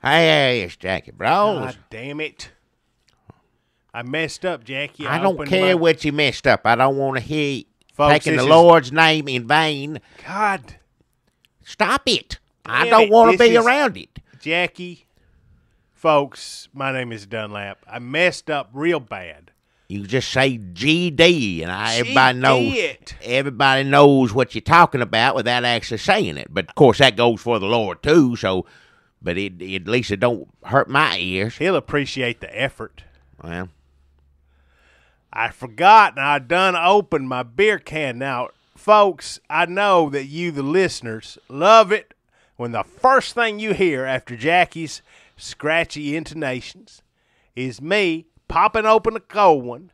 Hey, it's Jackie Bros. God damn it. I messed up, Jackie. I don't care what you messed up. I don't want to hear you Folks, taking the this is- Lord's name in vain. God. Stop it. I Damn don't it. want to This be is- around it. Jackie, folks, my name is Dunlap. I messed up real bad. You just say GD, and everybody knows. It. Everybody knows what you're talking about without actually saying it. But of course, that goes for the Lord too. So, but at least it don't hurt my ears. He'll appreciate the effort. Well, I forgot, and I done opened my beer can. Now, folks, I know that you, the listeners, love it when the first thing you hear after Jackie's scratchy intonations is me popping open a cold one,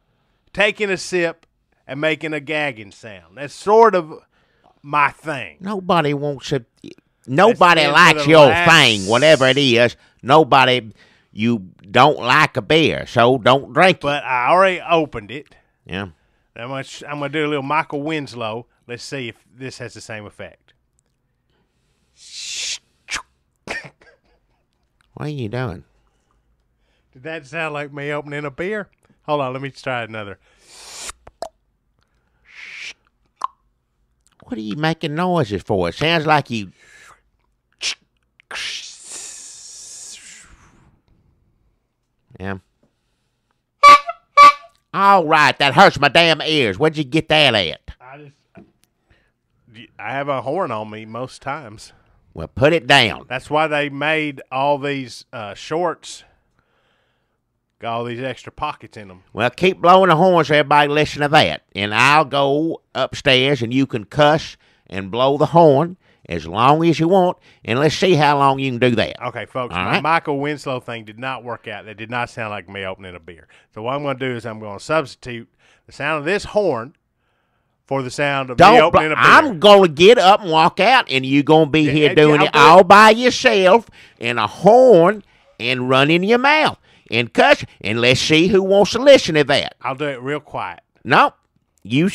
taking a sip, and making a gagging sound. That's sort of my thing. nobody wants to. Nobody been for likes the your last- thing, whatever it is. Nobody. You don't like a beer, so don't drink it. But I already opened it. Yeah. I'm gonna do a little Michael Winslow. Let's see if this has the same effect. What are you doing? Did that sound like me opening a beer? Hold on, let me try another. What are you making noises for? It sounds like you. Yeah. All right, that hurts my damn ears. Where'd you get that at? I have a horn on me most times. Well, put it down. That's why they made all these shorts. Got all these extra pockets in them. Well, keep blowing the horn so everybody listen to that. And I'll go upstairs and you can cuss and blow the horn as long as you want. And let's see how long you can do that. Okay, folks, All my right. Michael Winslow thing did not work out. That did not sound like me opening a beer. So what I'm going to do is I'm going to substitute the sound of this horn for the sound of me Don't. opening a beer. I'm going to get up and walk out, and you're going to be here yeah, doing I'll it do all by yourself in a horn and running your mouth and cuss. And let's see who wants to listen to that. I'll do it real quiet. No, you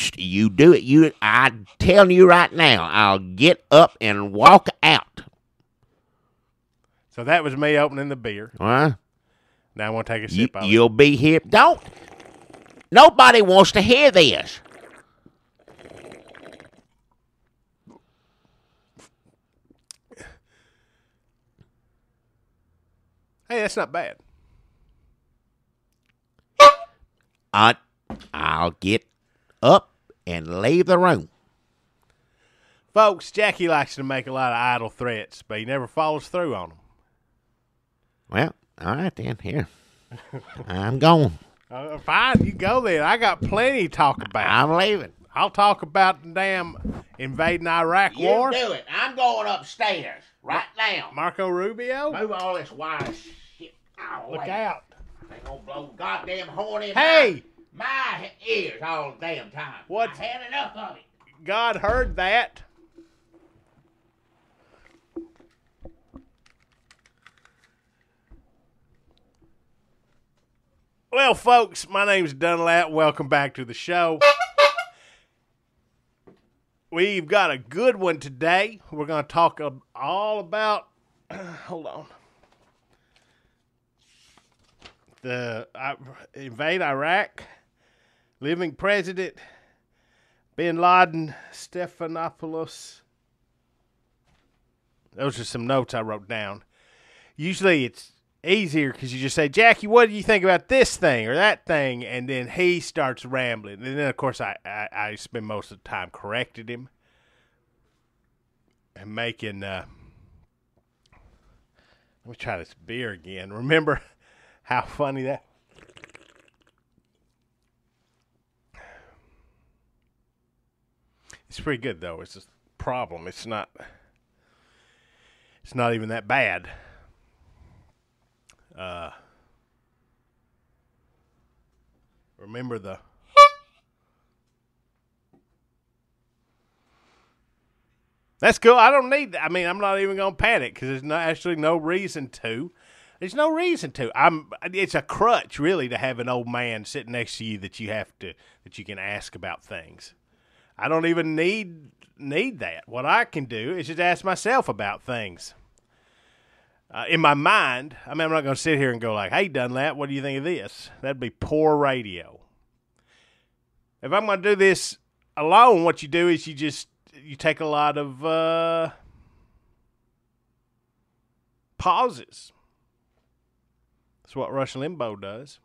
do it. I'm telling you right now, I'll get up and walk out. So that was me opening the beer. Huh? Now I want to take a sip of it. You'll be here. Don't. Nobody wants to hear this. Hey, that's not bad. I'll get up and leave the room. Folks, Jackie likes to make a lot of idle threats, but he never follows through on them. Well, all right then. Here, I'm going. Fine, you go then. I got plenty to talk about. I'm leaving. I'll talk about the damn invading Iraq war. do it. I'm going upstairs right now. Marco Rubio? Move all this wire shit out of the Look way. out. They gonna blow goddamn horn in Hey! my ears all the damn time. What? I had enough of it. God heard that. Well, folks, my name's Dunlap. Welcome back to the show. We've got a good one today. We're going to talk all about, hold on, invade Iraq, living president, Bin Laden, Stephanopoulos. Those are some notes I wrote down. Usually it's easier because you just say, Jackie, what do you think about this thing or that thing? And then he starts rambling. And then, of course, I spend most of the time correcting him and making, let me try this beer again. Remember how funny that, it's pretty good, though. It's just a problem. It's not even that bad. Remember the That's cool. I don't need that. I mean, I'm not even going to panic because there's actually no reason to. There's no reason to. It's a crutch, really, to have an old man sitting next to you that you can ask about things. I don't even need that. What I can do is just ask myself about things. in my mind, I mean, I'm not going to sit here and go like, hey, Dunlap, what do you think of this? That'd be poor radio. If I'm going to do this alone, what you do is you take a lot of pauses. That's what Rush Limbaugh does.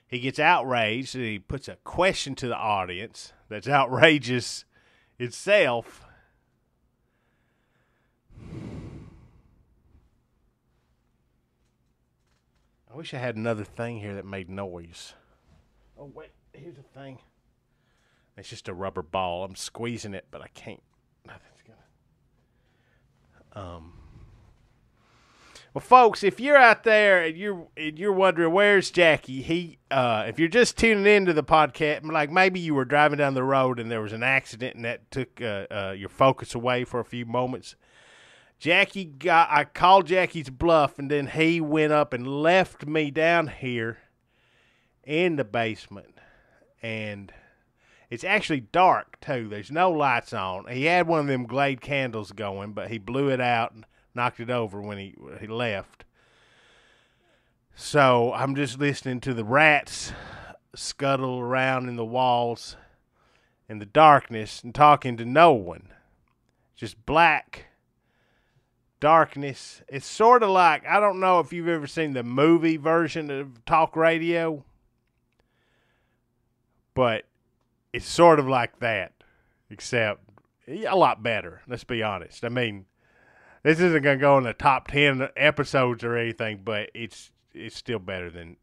He gets outraged and he puts a question to the audience that's outrageous itself. I wish I had another thing here that made noise. Oh, wait. Here's a thing. It's just a rubber ball. I'm squeezing it, but I can't. Nothing's gonna. Well, folks, if you're out there and you're wondering where's Jackie, if you're just tuning into the podcast, like maybe you were driving down the road and there was an accident and that took your focus away for a few moments. I called Jackie's bluff, and then he went up and left me down here in the basement. And it's actually dark, too. There's no lights on. He had one of them Glade candles going, but he blew it out and knocked it over when he left. So I'm just listening to the rats scuttle around in the walls in the darkness and talking to no one. Just black darkness. It's sort of like, I don't know if you've ever seen the movie version of talk radio, but it's sort of like that, except a lot better. Let's be honest. I mean, this isn't going to go in the top 10 episodes or anything, but it's still better than.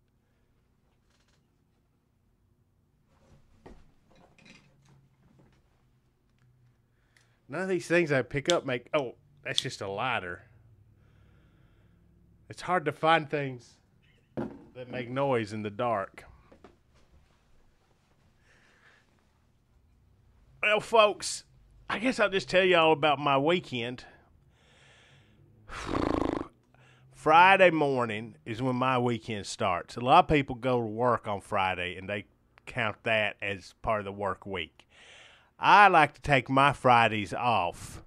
None of these things I pick up make. Oh, that's just a lighter. It's hard to find things that make noise in the dark. Well, folks, I guess I'll just tell you all about my weekend. Friday morning is when my weekend starts. A lot of people go to work on Friday, and they count that as part of the work week. I like to take my Fridays off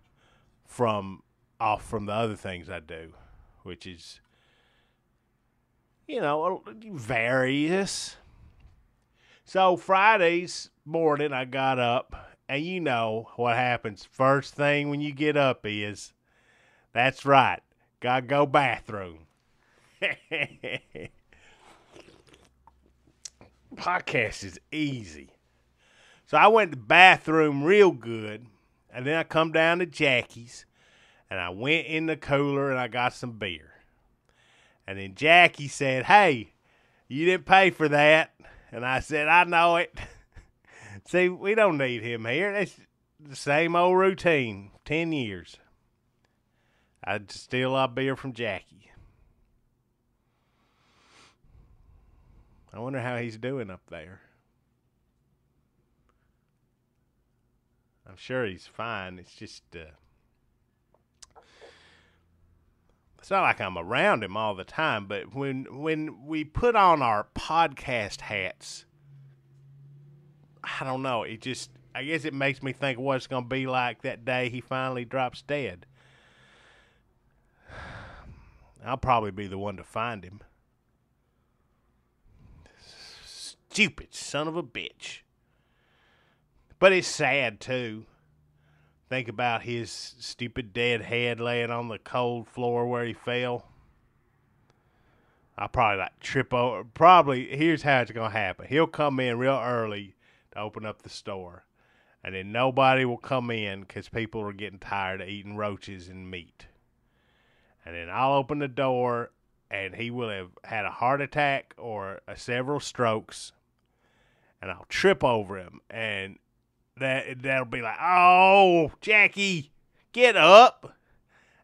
from the other things I do, which is, various. So Fridays morning, I got up, and you know what happens. First thing when you get up is, that's right, gotta go bathroom. Podcast is easy. So I went to the bathroom real good, and then I come down to Jackie's, and I went in the cooler and I got some beer. And then Jackie said, hey, you didn't pay for that. And I said, I know it. See, we don't need him here. That's the same old routine, 10 years. I'd steal a beer from Jackie. I wonder how he's doing up there. I'm sure he's fine. It's just, it's not like I'm around him all the time, but when we put on our podcast hats, I don't know. I guess it makes me think what it's going to be like that day he finally drops dead. I'll probably be the one to find him. Stupid son of a bitch. But it's sad, too. Think about his stupid dead head laying on the cold floor where he fell. I'll probably trip over. Probably, here's how it's going to happen. He'll come in real early to open up the store. And then nobody will come in because people are getting tired of eating roaches and meat. And then I'll open the door, and he will have had a heart attack or several strokes. And I'll trip over him, and that'll be like, oh, Jackie, get up.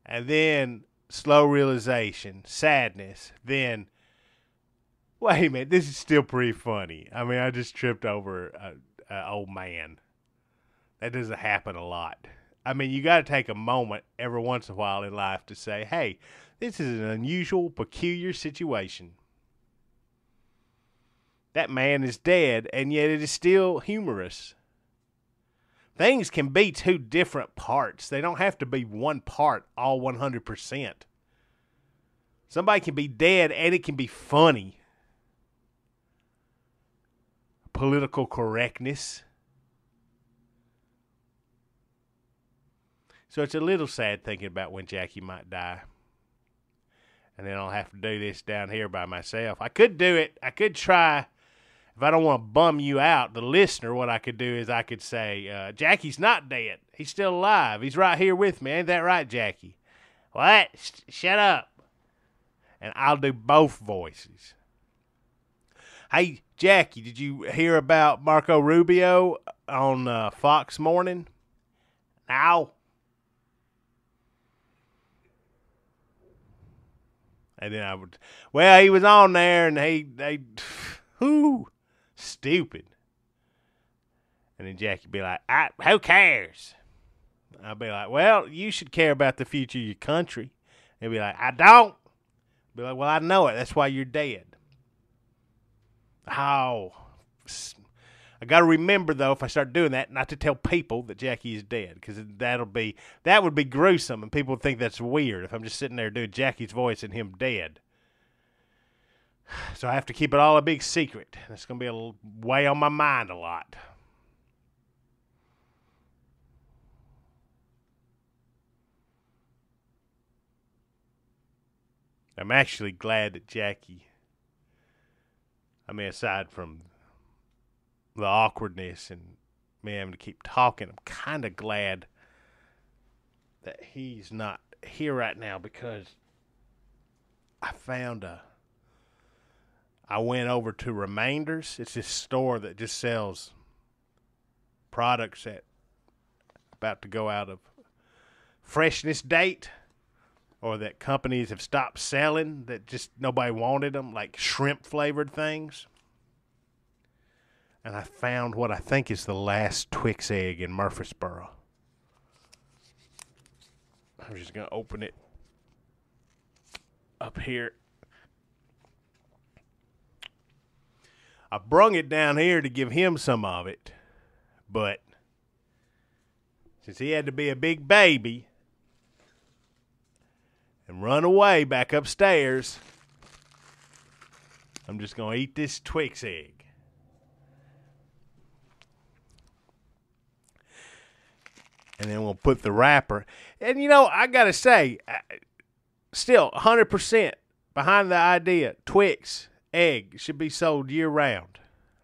And then slow realization, sadness. Then, wait a minute, this is still pretty funny. I mean, I just tripped over an old man. That doesn't happen a lot. I mean, you got to take a moment every once in a while in life to say, hey, this is an unusual, peculiar situation. That man is dead, and yet it is still humorous. Things can be two different parts. They don't have to be one part all 100%. Somebody can be dead and it can be funny. Political correctness. So it's a little sad thinking about when Jackie might die. And then I'll have to do this down here by myself. I could do it. I could try. If I don't want to bum you out, the listener, what I could do is I could say, Jackie's not dead. He's still alive. He's right here with me. Ain't that right, Jackie? What? Shut up. And I'll do both voices. Hey, Jackie, did you hear about Marco Rubio on Fox Morning? No. And then I would, well, he was on there and whoo, stupid. And then Jackie would be like, who cares? I'd be like, well, you should care about the future of your country. He'd be like, I don't. I'd be like, well, I know it. That's why you're dead. Oh, I got to remember, though, if I start doing that, not to tell people that Jackie is dead, because that would be gruesome, and people would think that's weird if I'm just sitting there doing Jackie's voice and him dead. So I have to keep it all a big secret. It's going to be a weigh on my mind a lot. I'm actually glad that Jackie, aside from the awkwardness and me having to keep talking, I'm kind of glad that he's not here right now, because I went over to Remainders. It's this store that just sells products that about to go out of freshness date, or that companies have stopped selling, that just nobody wanted them, like shrimp-flavored things. And I found what I think is the last Twix egg in Murfreesboro. I'm just going to open it up here. I brung it down here to give him some of it, but since he had to be a big baby and run away back upstairs, I'm just going to eat this Twix egg. And then we'll put the wrapper. And, I got to say, still 100% behind the idea, Twix egg should be sold year-round.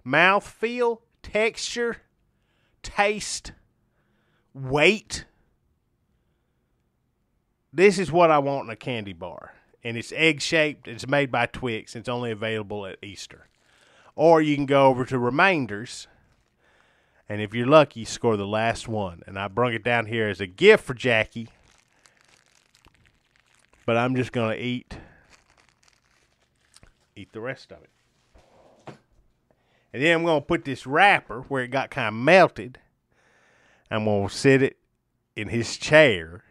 Mouthfeel, texture, taste, weight. This is what I want in a candy bar. And it's egg-shaped. It's made by Twix. It's only available at Easter. Or you can go over to Remainders, and if you're lucky, score the last one. And I brung it down here as a gift for Jackie. But I'm just going to eat the rest of it. And then I'm going to put this wrapper where it got kind of melted. I'm going to sit it in his chair.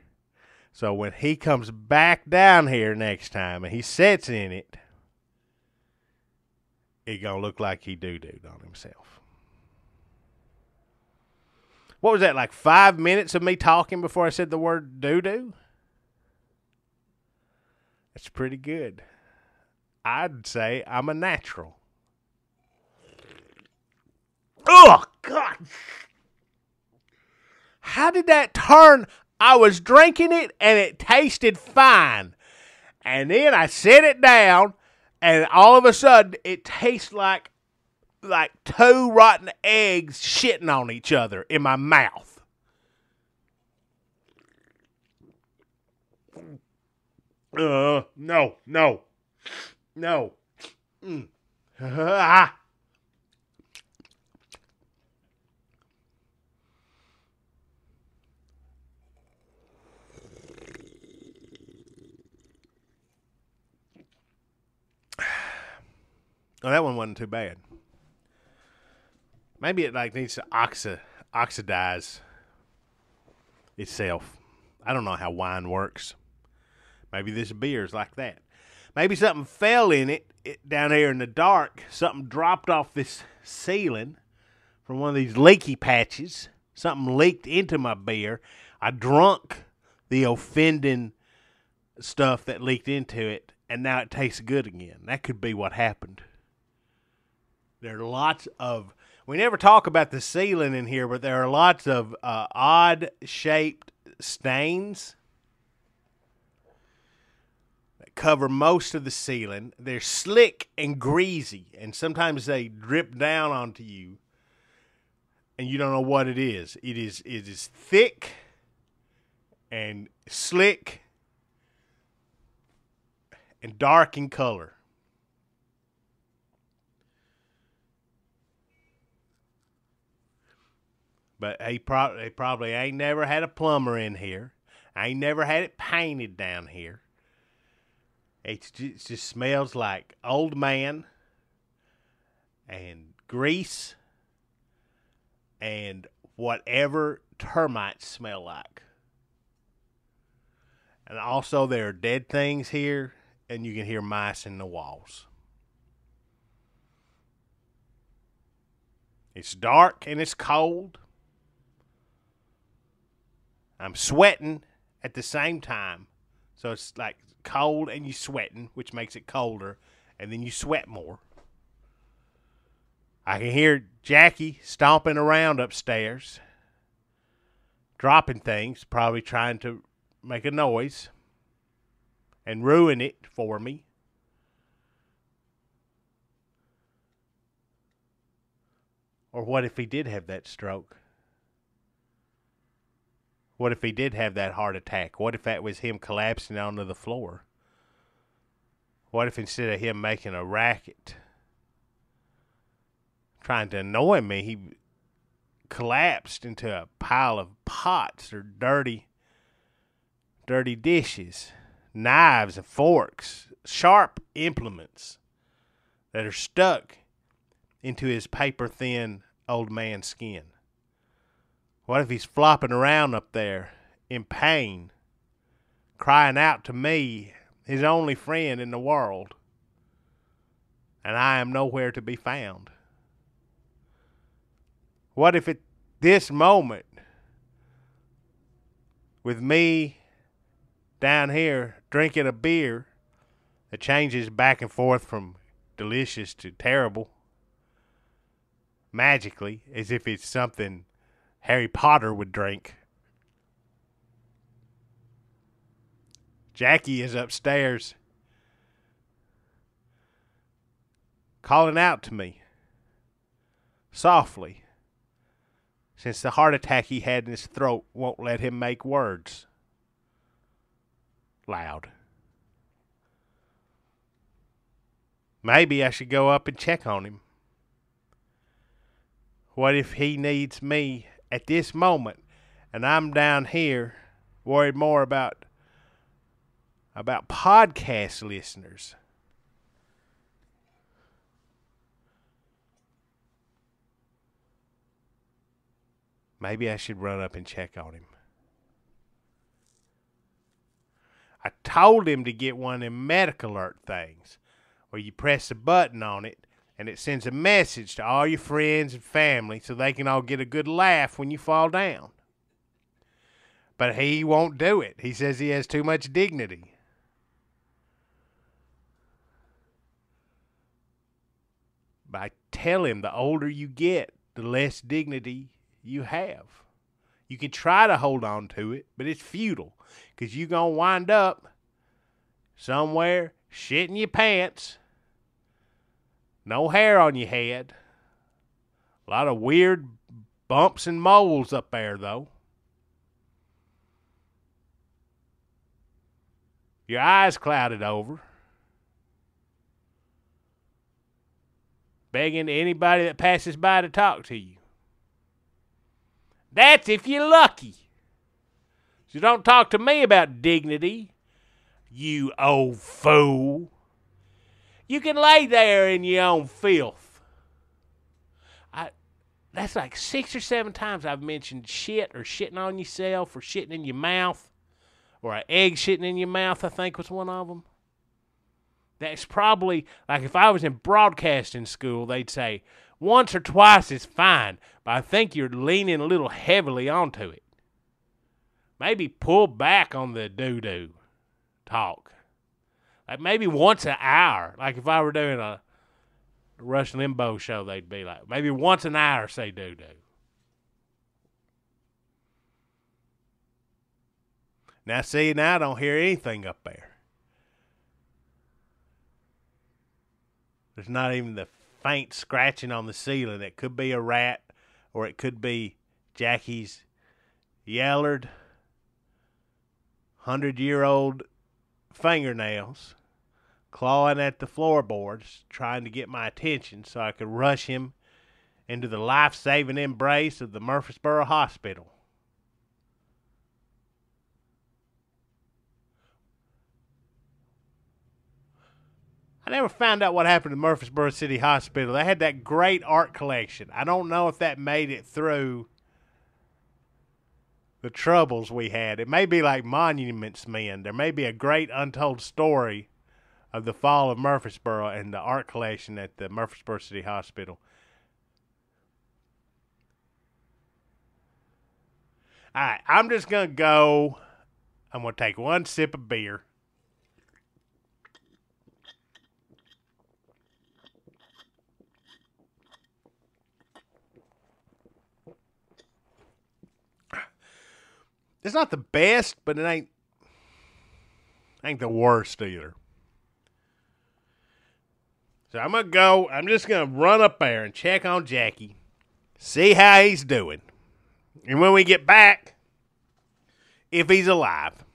So when he comes back down here next time and he sits in it, it's going to look like he doo-dooed on himself. What was that, like 5 minutes of me talking before I said the word doo-doo? That's pretty good. I'd say I'm a natural. Oh, God. How did that turn? I was drinking it, and it tasted fine. And then I set it down, and all of a sudden, it tastes like two rotten eggs shitting on each other in my mouth. No. Ah. Oh, that one wasn't too bad. Maybe it needs to oxidize itself. I don't know how wine works. Maybe this beer is like that. Maybe something fell in it down here in the dark. Something dropped off this ceiling from one of these leaky patches. Something leaked into my beer. I drunk the offending stuff that leaked into it, and now it tastes good again. That could be what happened. There are lots of, we never talk about the ceiling in here, but there are lots of odd-shaped stains that cover most of the ceiling. They're slick and greasy, and sometimes they drip down onto you, and you don't know what it is. It is thick and slick and dark in color. But they probably ain't never had a plumber in here. I ain't never had it painted down here. It just smells like old man and grease and whatever termites smell like. And also there are dead things here, and you can hear mice in the walls. It's dark and it's cold. I'm sweating at the same time. So it's like cold and you sweating, which makes it colder, and then you sweat more. I can hear Jackie stomping around upstairs, dropping things, probably trying to make a noise and ruin it for me. Or what if he did have that stroke? What if he did have that heart attack? What if that was him collapsing onto the floor? What if instead of him making a racket, trying to annoy me, he collapsed into a pile of pots or dirty dishes, knives and forks, sharp implements that are stuck into his paper-thin old man skin? What if he's flopping around up there in pain, crying out to me, his only friend in the world, and I am nowhere to be found? What if at this moment, with me down here drinking a beer that changes back and forth from delicious to terrible, magically, as if it's something Harry Potter would drink. Jackie is upstairs calling out to me softly, since the heart attack he had in his throat won't let him make words loud. Maybe I should go up and check on him. What if he needs me at this moment, and I'm down here worried more about podcast listeners? Maybe I should run up and check on him. I told him to get one of them medical alert things where you press a button on it and it sends a message to all your friends and family so they can all get a good laugh when you fall down. But he won't do it. He says he has too much dignity. But I tell him the older you get, the less dignity you have. You can try to hold on to it, but it's futile, because you're going to wind up somewhere shitting your pants, no hair on your head, a lot of weird bumps and moles up there, though. Your eyes clouded over, begging anybody that passes by to talk to you. That's if you're lucky. So don't talk to me about dignity, you old fool. You can lay there in your own filth. That's like 6 or 7 times I've mentioned shit or shitting on yourself or shitting in your mouth or an egg shitting in your mouth, I think was one of them. That's probably, like if I was in broadcasting school, they'd say, once or twice is fine, but I think you're leaning a little heavily onto it. Maybe pull back on the doo-doo talk. Like maybe once an hour. Like if I were doing a Rush Limbaugh show, they'd be like, maybe once an hour say doo-doo. Now, see, now I don't hear anything up there. There's not even the faint scratching on the ceiling. It could be a rat, or it could be Jackie's yellered 100-year-old fingernails clawing at the floorboards, trying to get my attention so I could rush him into the life-saving embrace of the Murfreesboro Hospital. I never found out what happened to Murfreesboro City Hospital. They had that great art collection. I don't know if that made it through the troubles we had. It may be like Monuments Men. There may be a great untold story of the fall of Murfreesboro and the art collection at the Murfreesboro City Hospital. All right, I'm just going to go. I'm going to take one sip of beer. It's not the best, but it ain't the worst either. So I'm going to go. I'm just going to run up there and check on Jackie, see how he's doing. And when we get back, if he's alive.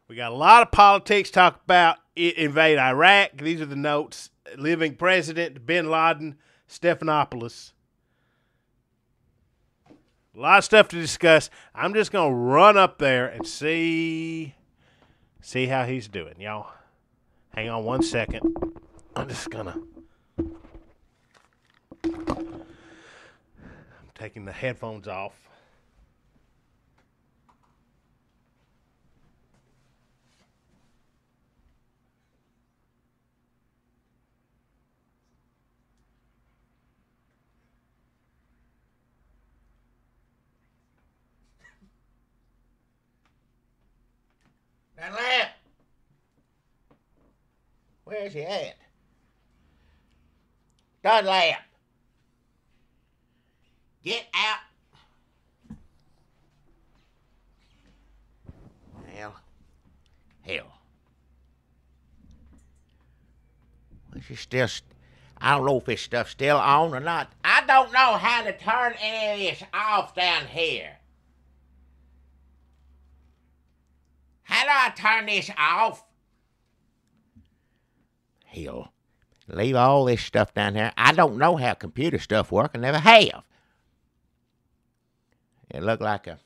We got a lot of politics, talk about invade Iraq. These are the notes. Living President, bin Laden, Stephanopoulos. A lot of stuff to discuss. I'm just going to run up there and see how he's doing, y'all. Hang on one second. I'm just going to... I'm taking the headphones off. Dunlap! Where's he at? Dunlap! Get out! Hell. Well, she's still... I don't know if this stuff's still on or not. I don't know how to turn any of this off down here. How do I turn this off? Hell, leave all this stuff down here. I don't know how computer stuff works. I never have. It looked like a...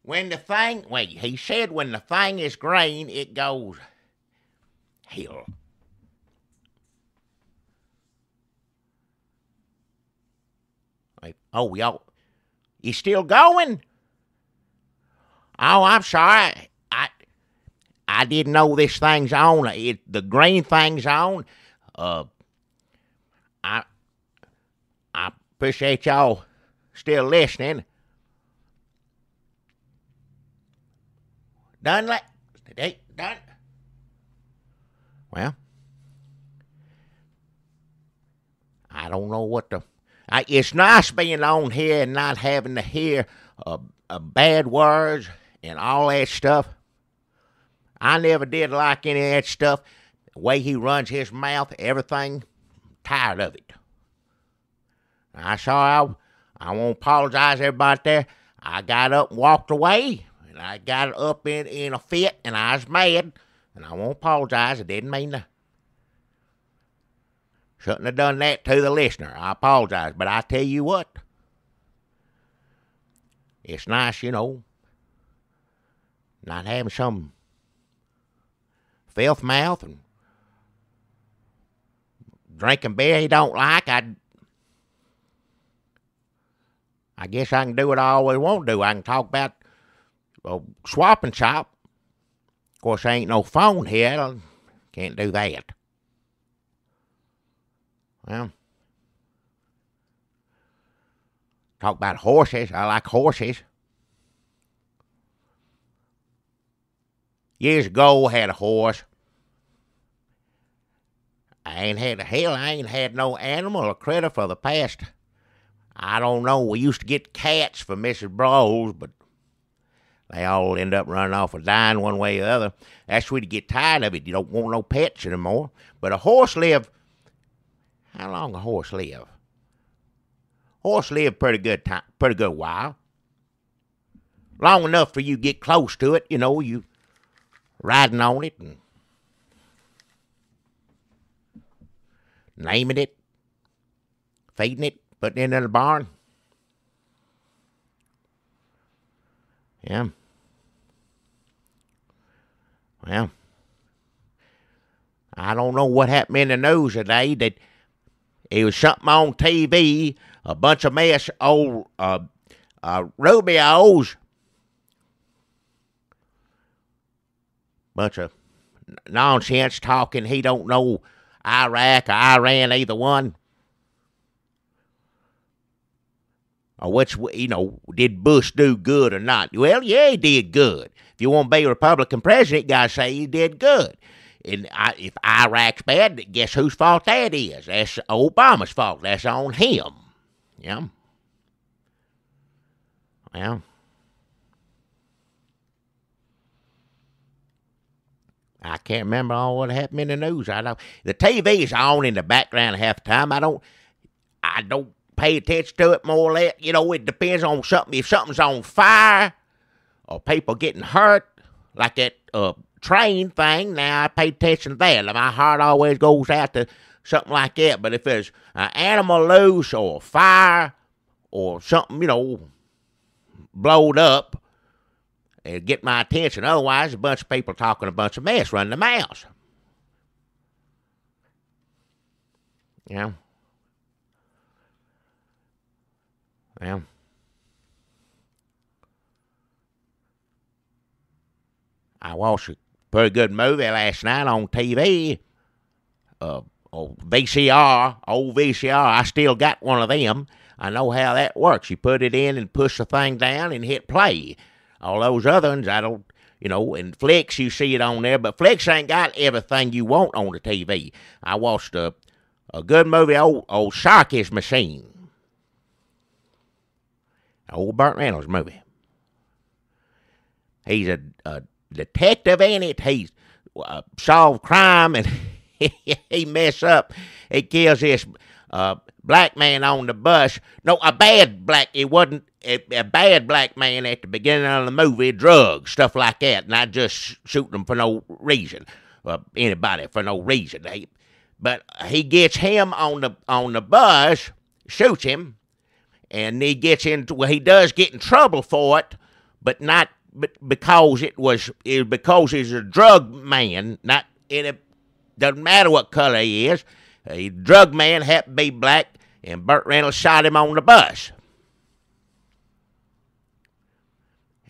When the thing... Wait, he said when the thing is green, it goes... Hell. Wait, oh, y'all... You still going? Oh, I'm sorry. I didn't know this thing's on. The green thing's on. I appreciate y'all still listening. Done. Well, I don't know what the... it's nice being on here and not having to hear bad words and all that stuff. I never did like any of that stuff. The way he runs his mouth, everything, I'm tired of it. I won't apologize to everybody there. I got up and walked away, and I got up in a fit, and I was mad, and I won't apologize. I didn't mean to. Shouldn't have done that to the listener. I apologize, but I tell you what, it's nice, not having some filth mouth and drinking beer he don't like. I guess I can do what I always want to do. I can talk about swap and shop. Of course, there ain't no phone here. Can't do that. Well, talk about horses. I like horses. Years ago, I had a horse. I ain't had no animal or critter for the past, I don't know. We used to get cats for Mrs. Brawls, but they all end up running off or dying one way or the other. That's when you get tired of it. You don't want no pets anymore. But a horse live, how long a horse live? Horse live pretty good while. Long enough for you to get close to it, you riding on it and naming it, feeding it, putting it in the barn. Yeah. Well, I don't know what happened in the news today. That it was something on TV. A bunch of old Rubios. Bunch of nonsense talking. He don't know Iraq or Iran, either one. Or which, did Bush do good or not? Well, yeah, he did good. If you want to be a Republican president, you got to say he did good. And if Iraq's bad, guess whose fault that is? That's Obama's fault. That's on him. Yeah. Well, I can't remember all what happened in the news. I know the TV is on in the background half the time. I don't pay attention to it more or less. It depends on something. If something's on fire or people getting hurt, like that train thing, now I pay attention to that. My heart always goes out to something like that. But if there's an animal loose or fire or something, blowed up, it'll get my attention. Otherwise, a bunch of people talking a bunch of mess, running their mouths. Yeah. Well, I watched a pretty good movie last night on TV. Old VCR. I still got one of them. I know how that works. You put it in and push the thing down and hit play. All those other ones, I don't, in Flicks you see it on there, but Flicks ain't got everything you want on the TV. I watched a good movie, old Sharky's Machine. Old Burt Reynolds movie. He's a detective in it. He's solved crime and he mess up. He kills this black man on the bus. No, a bad black. It wasn't a bad black man at the beginning of the movie. Drugs, stuff like that, not just shooting them for no reason. Anybody for no reason. But he gets him on the bus, shoots him. And he does get in trouble for it, but not because because he's a drug man. It doesn't matter what color he is. A drug man happened to be black, and Burt Reynolds shot him on the bus.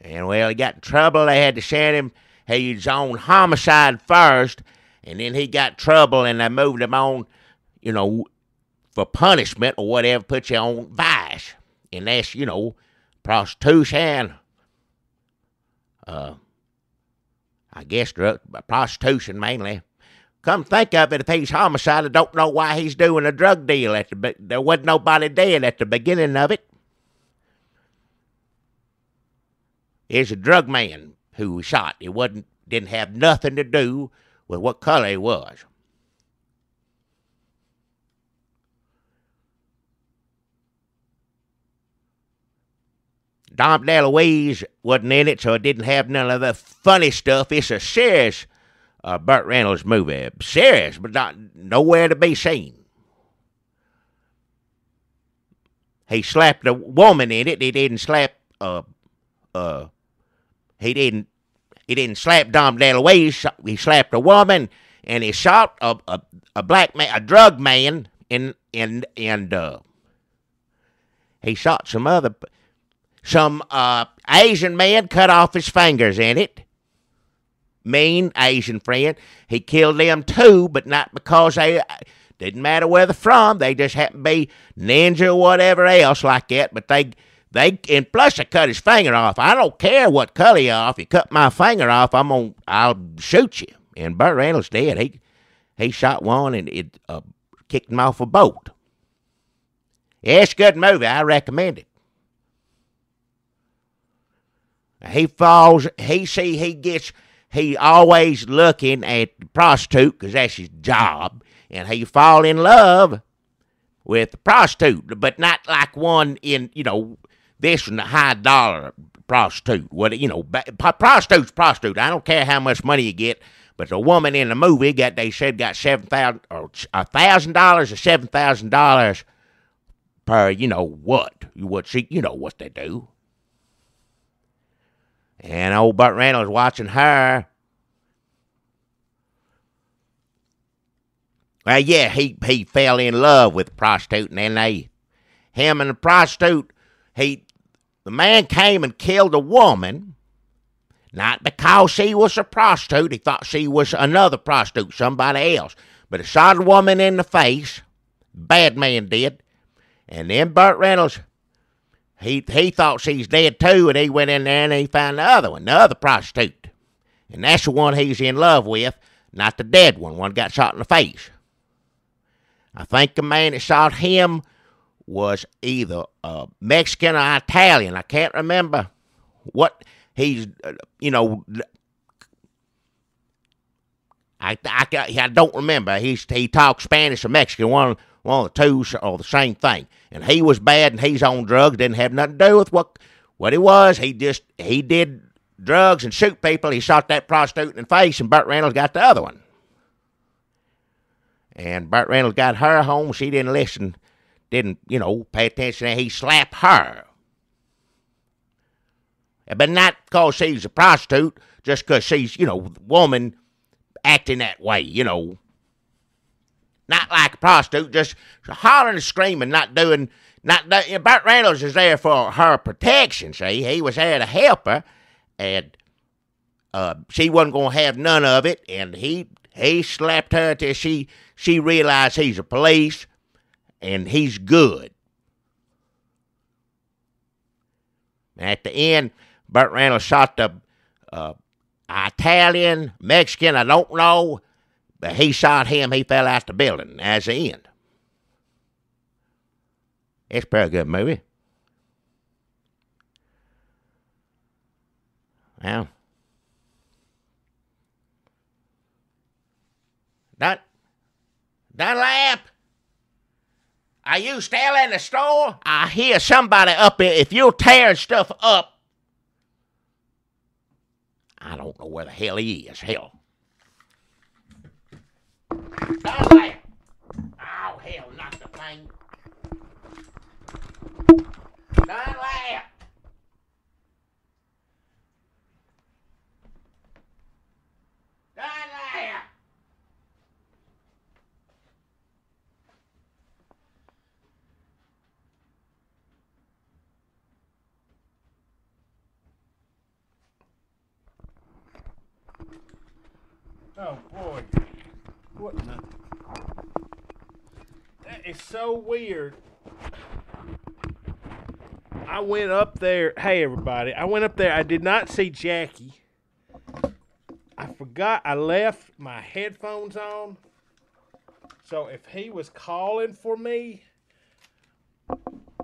And well, he got in trouble. They had to send him. He was on homicide first, and then he got in trouble, and they moved him on, for punishment or whatever, put you on vice. And that's, prostitution. I guess prostitution mainly. Come think of it, if he's homicide, I don't know why he's doing a drug deal. There wasn't nobody dead at the beginning of it. It's a drug man who was shot. It didn't have nothing to do with what color he was. Dom DeLuise wasn't in it, so it didn't have none of the funny stuff. It's a serious Burt Reynolds movie. Serious, but not nowhere to be seen. He slapped a woman in it. He didn't slap he didn't slap Dom DeLuise. He slapped a woman, and he shot a black man, a drug man, and he shot some Asian man, cut off his fingers in it. Mean Asian friend. He killed them too, but not because they didn't matter where they're from. They just happened to be ninja or whatever else like that. But they And plus they cut his finger off. I don't care what cut you off. You cut my finger off, I'll shoot you. And Burt Reynolds did. He shot one and it kicked him off a boat. Yeah, it's a good movie. I recommend it. He always looking at the prostitute because that's his job, and he fall in love with the prostitute, but not like one in, this one, the high dollar prostitute. Prostitute's prostitute. I don't care how much money you get, but the woman in the movie got $7,000 or $1,000 or $7,000 per, what they do. And old Burt Reynolds watching her. Well, yeah, he fell in love with the prostitute, and then him and the prostitute, the man came and killed a woman, not because she was a prostitute. He thought she was another prostitute, somebody else. But he shot a woman in the face, bad man did, and then Burt Reynolds, he thought she's dead too, and he went in there and he found the other one, the other prostitute. And that's the one he's in love with, not the dead one got shot in the face. I think the man that shot him was either Mexican or Italian. I can't remember what he's, I don't remember. He talks Spanish or Mexican, one of the two are the same thing. And he was bad, and he's on drugs. Didn't have nothing to do with what he was. He did drugs and shoot people. He shot that prostitute in the face, and Burt Reynolds got the other one. And Burt Reynolds got her home. She didn't listen, didn't pay attention. And he slapped her. But not because she's a prostitute, just because she's, woman acting that way, Not like a prostitute, just hollering and screaming, Burt Reynolds is there for her protection, see? He was there to help her, and she wasn't going to have none of it, and he slapped her till she realized he's a police, and he's good. At the end, Burt Reynolds shot the Italian, Mexican, I don't know, but he shot him. He fell out the building as the end. It's a pretty good movie. Well, Don't laugh. Are you still in the store? I hear somebody up here. If you're tearing stuff up, I don't know where the hell he is. Hell. Don't laugh. Oh, hell, not the thing. Don't laugh. Don't laugh. Oh, boy. What in the... That is so weird. I went up there. Hey, everybody. I went up there. I did not see Jackie. I forgot I left my headphones on. So if he was calling for me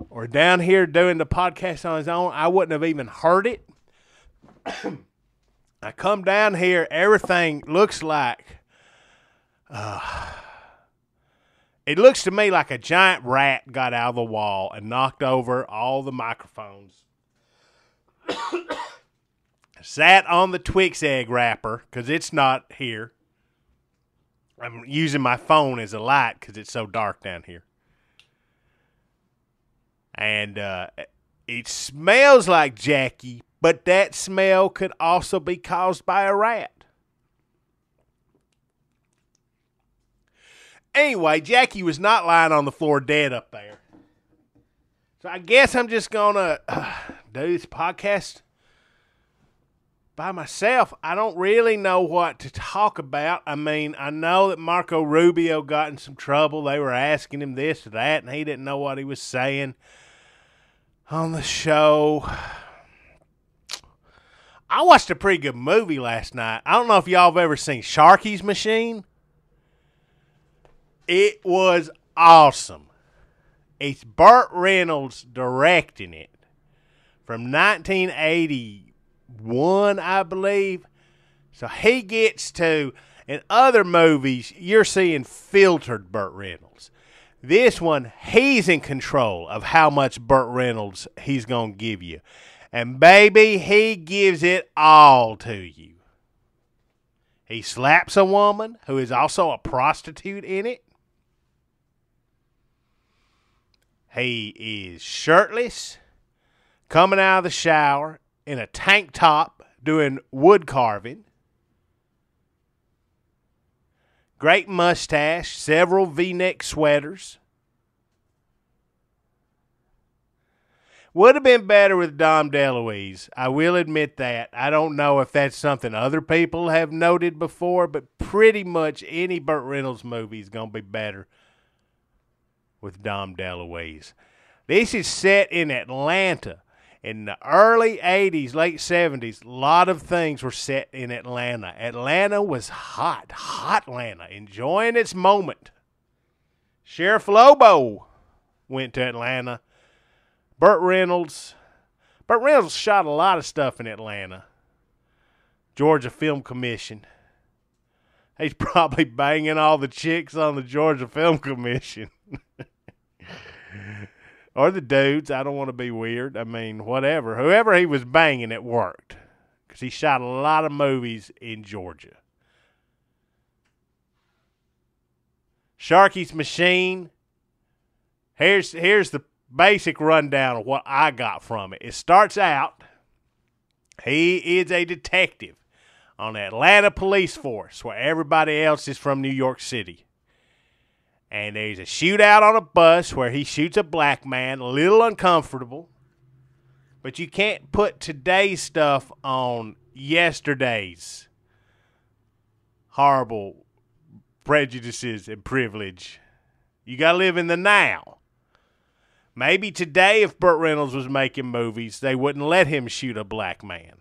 or down here doing the podcast on his own, I wouldn't have even heard it. I come down here, everything looks like, it looks to me like a giant rat got out of the wall and knocked over all the microphones. Sat on the Twix egg wrapper, because it's not here. I'm using my phone as a light because it's so dark down here. And it smells like Jackie, but that smell could also be caused by a rat. Anyway, Jackie was not lying on the floor dead up there. So I guess I'm just going to do this podcast by myself. I don't really know what to talk about. I mean, I know that Marco Rubio got in some trouble. They were asking him this or that, and he didn't know what he was saying. on the show. I watched a pretty good movie last night. I don't know if y'all have ever seen Sharky's Machine. It was awesome. It's Burt Reynolds directing it from 1981, I believe. So he gets to, in other movies, you're seeing filtered Burt Reynolds. This one, he's in control of how much Burt Reynolds he's going to give you. And baby, he gives it all to you. He slaps a woman who is also a prostitute in it. He is shirtless, coming out of the shower in a tank top, doing wood carving. Great mustache, several V-neck sweaters. Would have been better with Dom DeLuise. I will admit that. I don't know if that's something other people have noted before, but pretty much any Burt Reynolds movie is going to be better with Dom DeLuise. This is set in Atlanta. In the early 80s, late 70s, a lot of things were set in Atlanta. Atlanta was hot Atlanta, enjoying its moment. Sheriff Lobo went to Atlanta. Burt Reynolds shot a lot of stuff in Atlanta. Georgia Film Commission. He's probably banging all the chicks on the Georgia Film Commission. Or the dudes. I don't want to be weird. I mean, whatever. Whoever he was banging, it worked. Because he shot a lot of movies in Georgia. Sharky's Machine. Here's the basic rundown of what I got from it. It starts out, he is a detective on the Atlanta police force where everybody else is from New York City. And there's a shootout on a bus where he shoots a black man, a little uncomfortable. But you can't put today's stuff on yesterday's horrible prejudices and privilege. You got to live in the now. Maybe today, if Burt Reynolds was making movies, they wouldn't let him shoot a black man.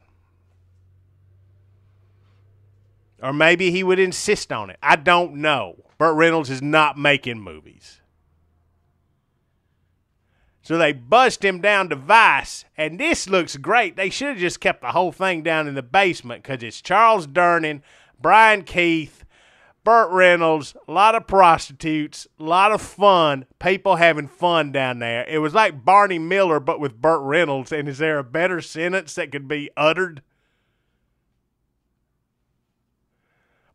Or maybe he would insist on it. I don't know. Burt Reynolds is not making movies. So they bust him down to Vice, and this looks great. They should have just kept the whole thing down in the basement because it's Charles Durning, Brian Keith, Burt Reynolds, a lot of prostitutes, a lot of fun, people having fun down there. It was like Barney Miller, but with Burt Reynolds. And is there a better sentence that could be uttered?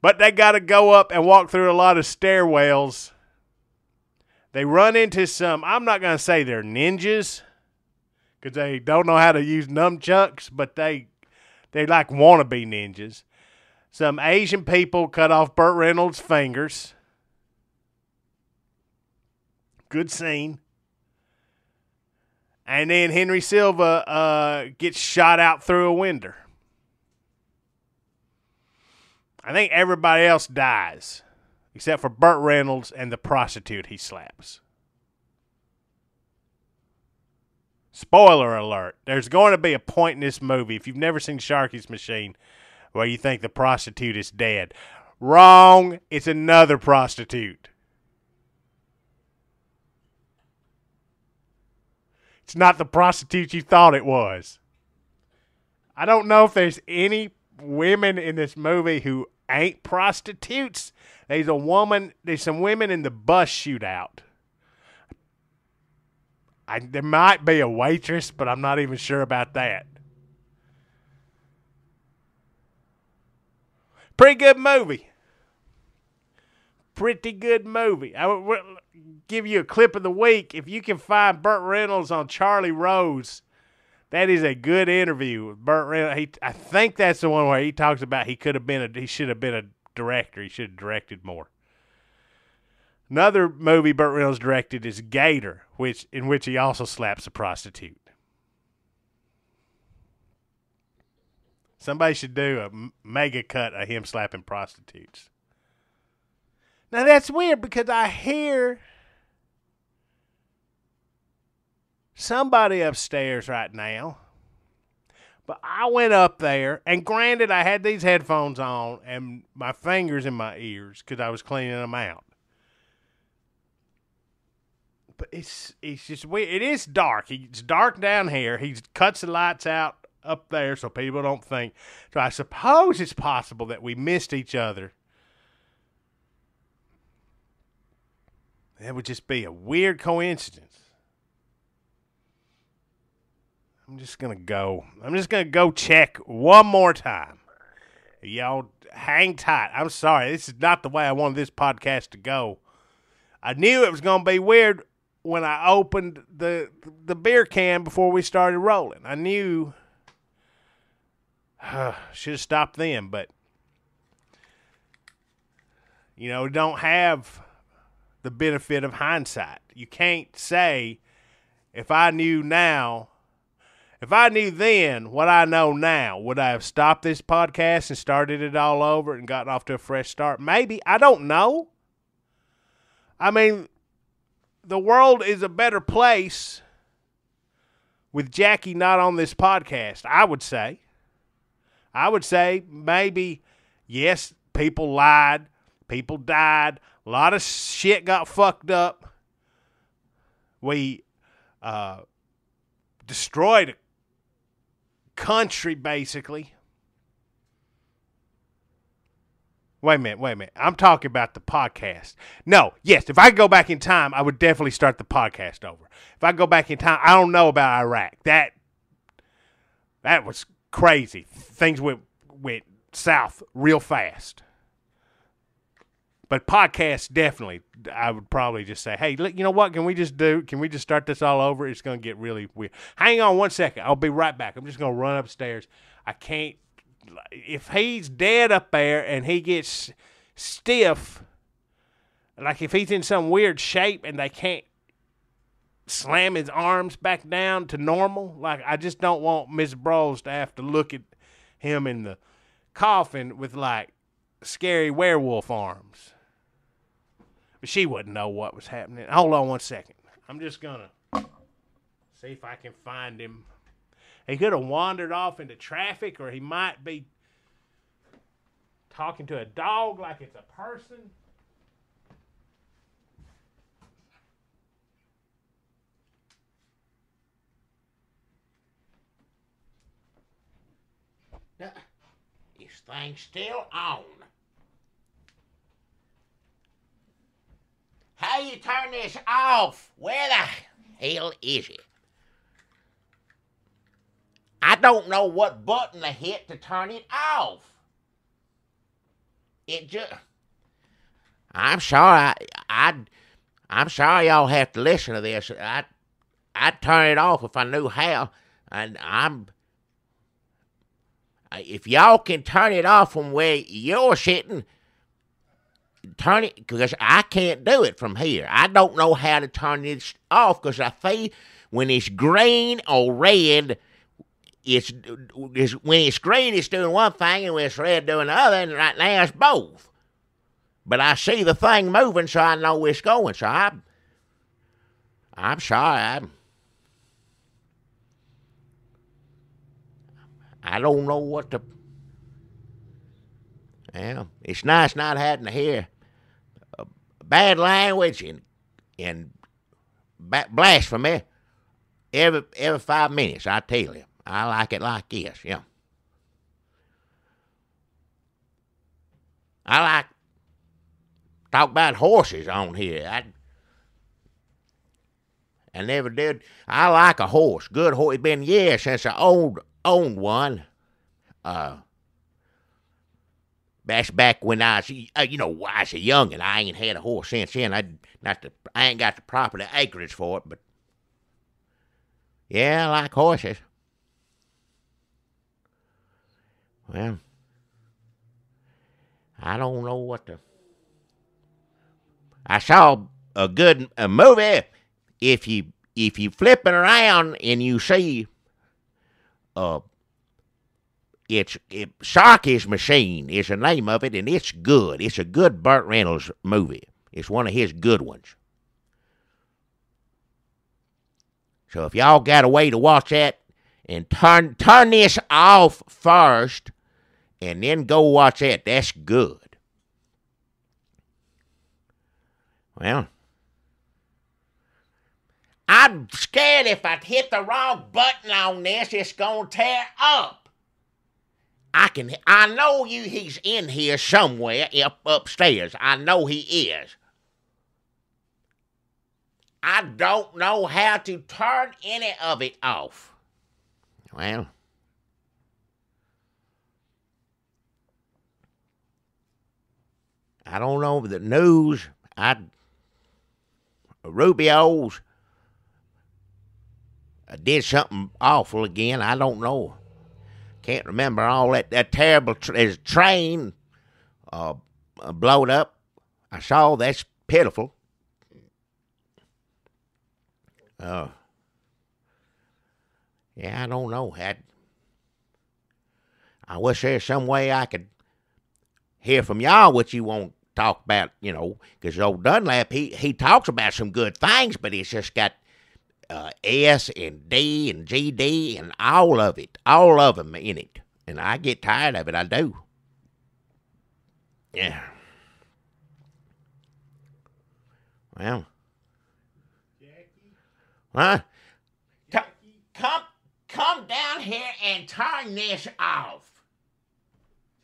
But they got to go up and walk through a lot of stairwells. They run into some, I'm not going to say they're ninjas, because they don't know how to use nunchucks, but they like wannabe ninjas. Some Asian people cut off Burt Reynolds' fingers. Good scene. And then Henry Silva gets shot out through a window. I think everybody else dies, except for Burt Reynolds and the prostitute he slaps. Spoiler alert. There's going to be a point in this movie, if you've never seen Sharky's Machine, where you think the prostitute is dead. Wrong. It's another prostitute. It's not the prostitute you thought it was. I don't know if there's any women in this movie who ain't prostitutes. There's some women in the bus shootout. There might be a waitress, but I'm not even sure about that. Pretty good movie. Pretty good movie. I will give you a clip of the week. If you can find Burt Reynolds on Charlie Rose, that is a good interview with Burt Reynolds. I think that's the one where he talks about he should have been a director. He should have directed more. Another movie Burt Reynolds directed is Gator, in which he also slaps a prostitute. Somebody should do a mega cut of him slapping prostitutes. Now that's weird because I hear somebody upstairs right now. But I went up there, and granted, I had these headphones on and my fingers in my ears because I was cleaning them out. But it's just weird. It is dark. It's dark down here. He cuts the lights out up there so people don't think. So I suppose it's possible that we missed each other. That would just be a weird coincidence. I'm just going to go check one more time. Y'all hang tight. I'm sorry. This is not the way I wanted this podcast to go. I knew it was going to be weird when I opened the beer can before we started rolling. I knew. Should have stopped then, but we don't have the benefit of hindsight. You can't say, if I knew then what I know now, would I have stopped this podcast and started it all over and gotten off to a fresh start? Maybe. I don't know. I mean, the world is a better place with Jackie not on this podcast, I would say. I would say maybe, yes, people lied, people died, a lot of shit got fucked up. We destroyed a country, basically. Wait a minute. I'm talking about the podcast. No, yes, if I could go back in time, I would definitely start the podcast over. If I go back in time, I don't know about Iraq. That was crazy. Things went south real fast. But podcasts, definitely, I would probably just say, hey, look, you know what? Can we just start this all over? It's going to get really weird. Hang on one second. I'll be right back. I'm just going to run upstairs. I can't. If he's dead up there and he gets stiff, like if he's in some weird shape and they can't slam his arms back down to normal, like I just don't want Miss Bros to have to look at him in the coffin with like scary werewolf arms. But she wouldn't know what was happening. Hold on one second. I'm just going to see if I can find him. He could have wandered off into traffic, or he might be talking to a dog like it's a person. This thing's still on. How you turn this off? Where the hell is it? I don't know what button to hit to turn it off. I'm sorry. I'm sorry y'all have to listen to this. I'd turn it off if I knew how. And if y'all can turn it off from where you're sitting, turn it, because I can't do it from here. I don't know how to turn this off, because I see when it's green or red, when it's green, it's doing one thing, and when it's red, doing the other, and right now it's both. But I see the thing moving, so I know where it's going. So I'm sorry. I don't know what to. Yeah, it's nice not having to hear bad language and blasphemy every 5 minutes. I tell you, I like it like this. Yeah, I like talk about horses on here. I never did. I like a horse, good horse. It's been years since I owned one. That's back when I was, I was a young, and I ain't had a horse since then. I ain't got the proper acreage for it, but yeah, I like horses. Well, I don't know what to. I saw a good movie. If you flipping around and you see, it's Sharky's Machine is the name of it, and it's good. It's a good Burt Reynolds movie. It's one of his good ones. So if y'all got a way to watch that, and turn this off first, and then go watch that, that's good. Well, I'm scared if I hit the wrong button on this, it's gonna tear up. I know he's in here somewhere upstairs. I know he is. I don't know how to turn any of it off. Well, I don't know the news. Rubio's did something awful again. I don't know. Can't remember all that. That terrible train blowed up. I saw. That's pitiful. Yeah, I don't know. I wish there's some way I could hear from y'all what you want to talk about, because old Dunlap, he talks about some good things, but he's just got S and D and GD and all of them in it. And I get tired of it, I do. Yeah. Well. Huh? Come down here and turn this off.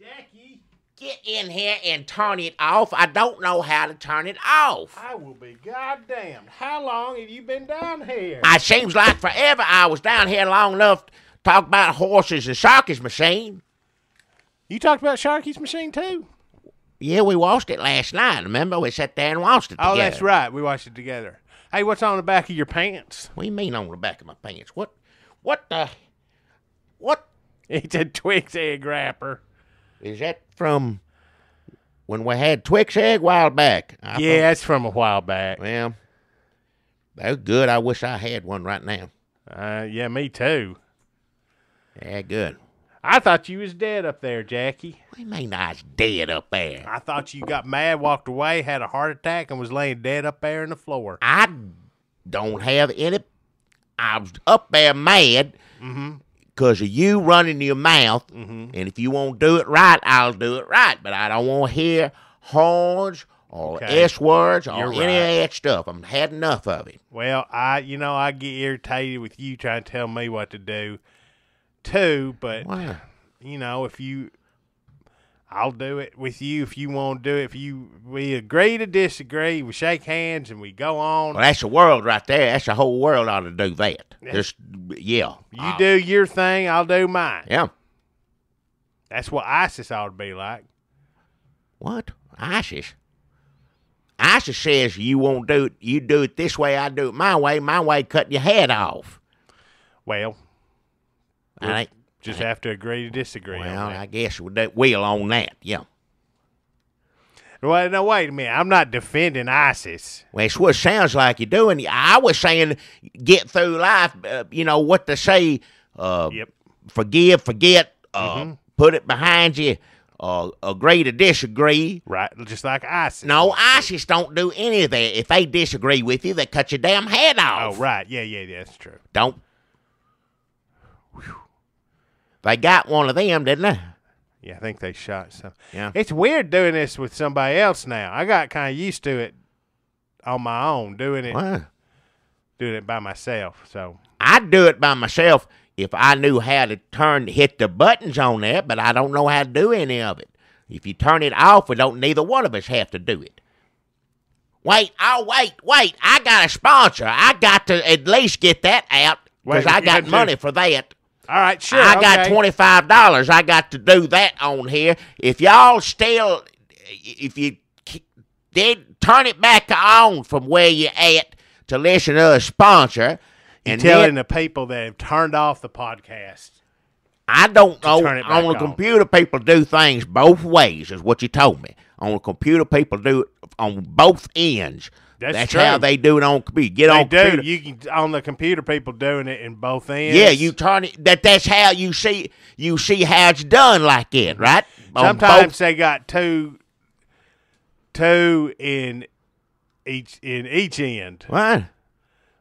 Jackie. Get in here and turn it off. I don't know how to turn it off. I will be goddamned. How long have you been down here? It seems like forever. I was down here long enough to talk about horses and Sharky's machine. You talked about Sharky's machine too? Yeah, we watched it last night. Remember? We sat there and watched it together. Oh, that's right. We watched it together. Hey, what's on the back of your pants? What do you mean on the back of my pants? What? It's a Twix egg wrapper. Is that from when we had Twix egg a while back? Yeah, it's from a while back. Well, that's good. I wish I had one right now. Yeah, me too. Yeah, good. I thought you was dead up there, Jackie. What do you mean I was dead up there? I thought you got mad, walked away, had a heart attack, and was laying dead up there in the floor. I don't have any. I was up there mad because of you running your mouth. And if you won't do it right, I'll do it right. But I don't want to hear horns or S words or any of that stuff. I've had enough of it. Well, I get irritated with you trying to tell me what to do, too. But, I'll do it with you if you want to do it. We agree to disagree, we shake hands and we go on. Well, that's the world right there. That's the whole world ought to do that. You do your thing, I'll do mine. Yeah. That's what ISIS ought to be like. What? ISIS? ISIS says you won't do it. You do it this way, I do it my way. My way, cutting your head off. Well, just have to agree to disagree. Well, I guess we'll own that, yeah. Well, no, wait a minute. I'm not defending ISIS. Well, it's what it sounds like you're doing. I was saying get through life, what they say, forgive, forget, put it behind you, agree to disagree. Right, just like ISIS. No, ISIS don't do any of that. If they disagree with you, they cut your damn head off. Oh, right. Yeah, that's true. Don't. Whew. They got one of them, didn't they? Yeah, I think they shot some. Yeah. It's weird doing this with somebody else now. I got kind of used to it on my own, doing it by myself. So I'd do it by myself if I knew how to hit the buttons on there, but I don't know how to do any of it. If you turn it off, neither one of us have to do it. Wait, I got a sponsor. I got to at least get that out because I got money for that. All right, sure. I got $25. I got to do that on here. If y'all if you did turn it back on from where you at to listen to a sponsor. And telling the people that have turned off the podcast. I don't know. On the computer, people do things both ways, is what you told me. On the computer, people do it on both ends. That's true. How they do it on computer. Computer. You can on the computer, people doing it in both ends. Yeah, you turn it. That's how you see how it's done like it, right? Sometimes they got two in each end. What?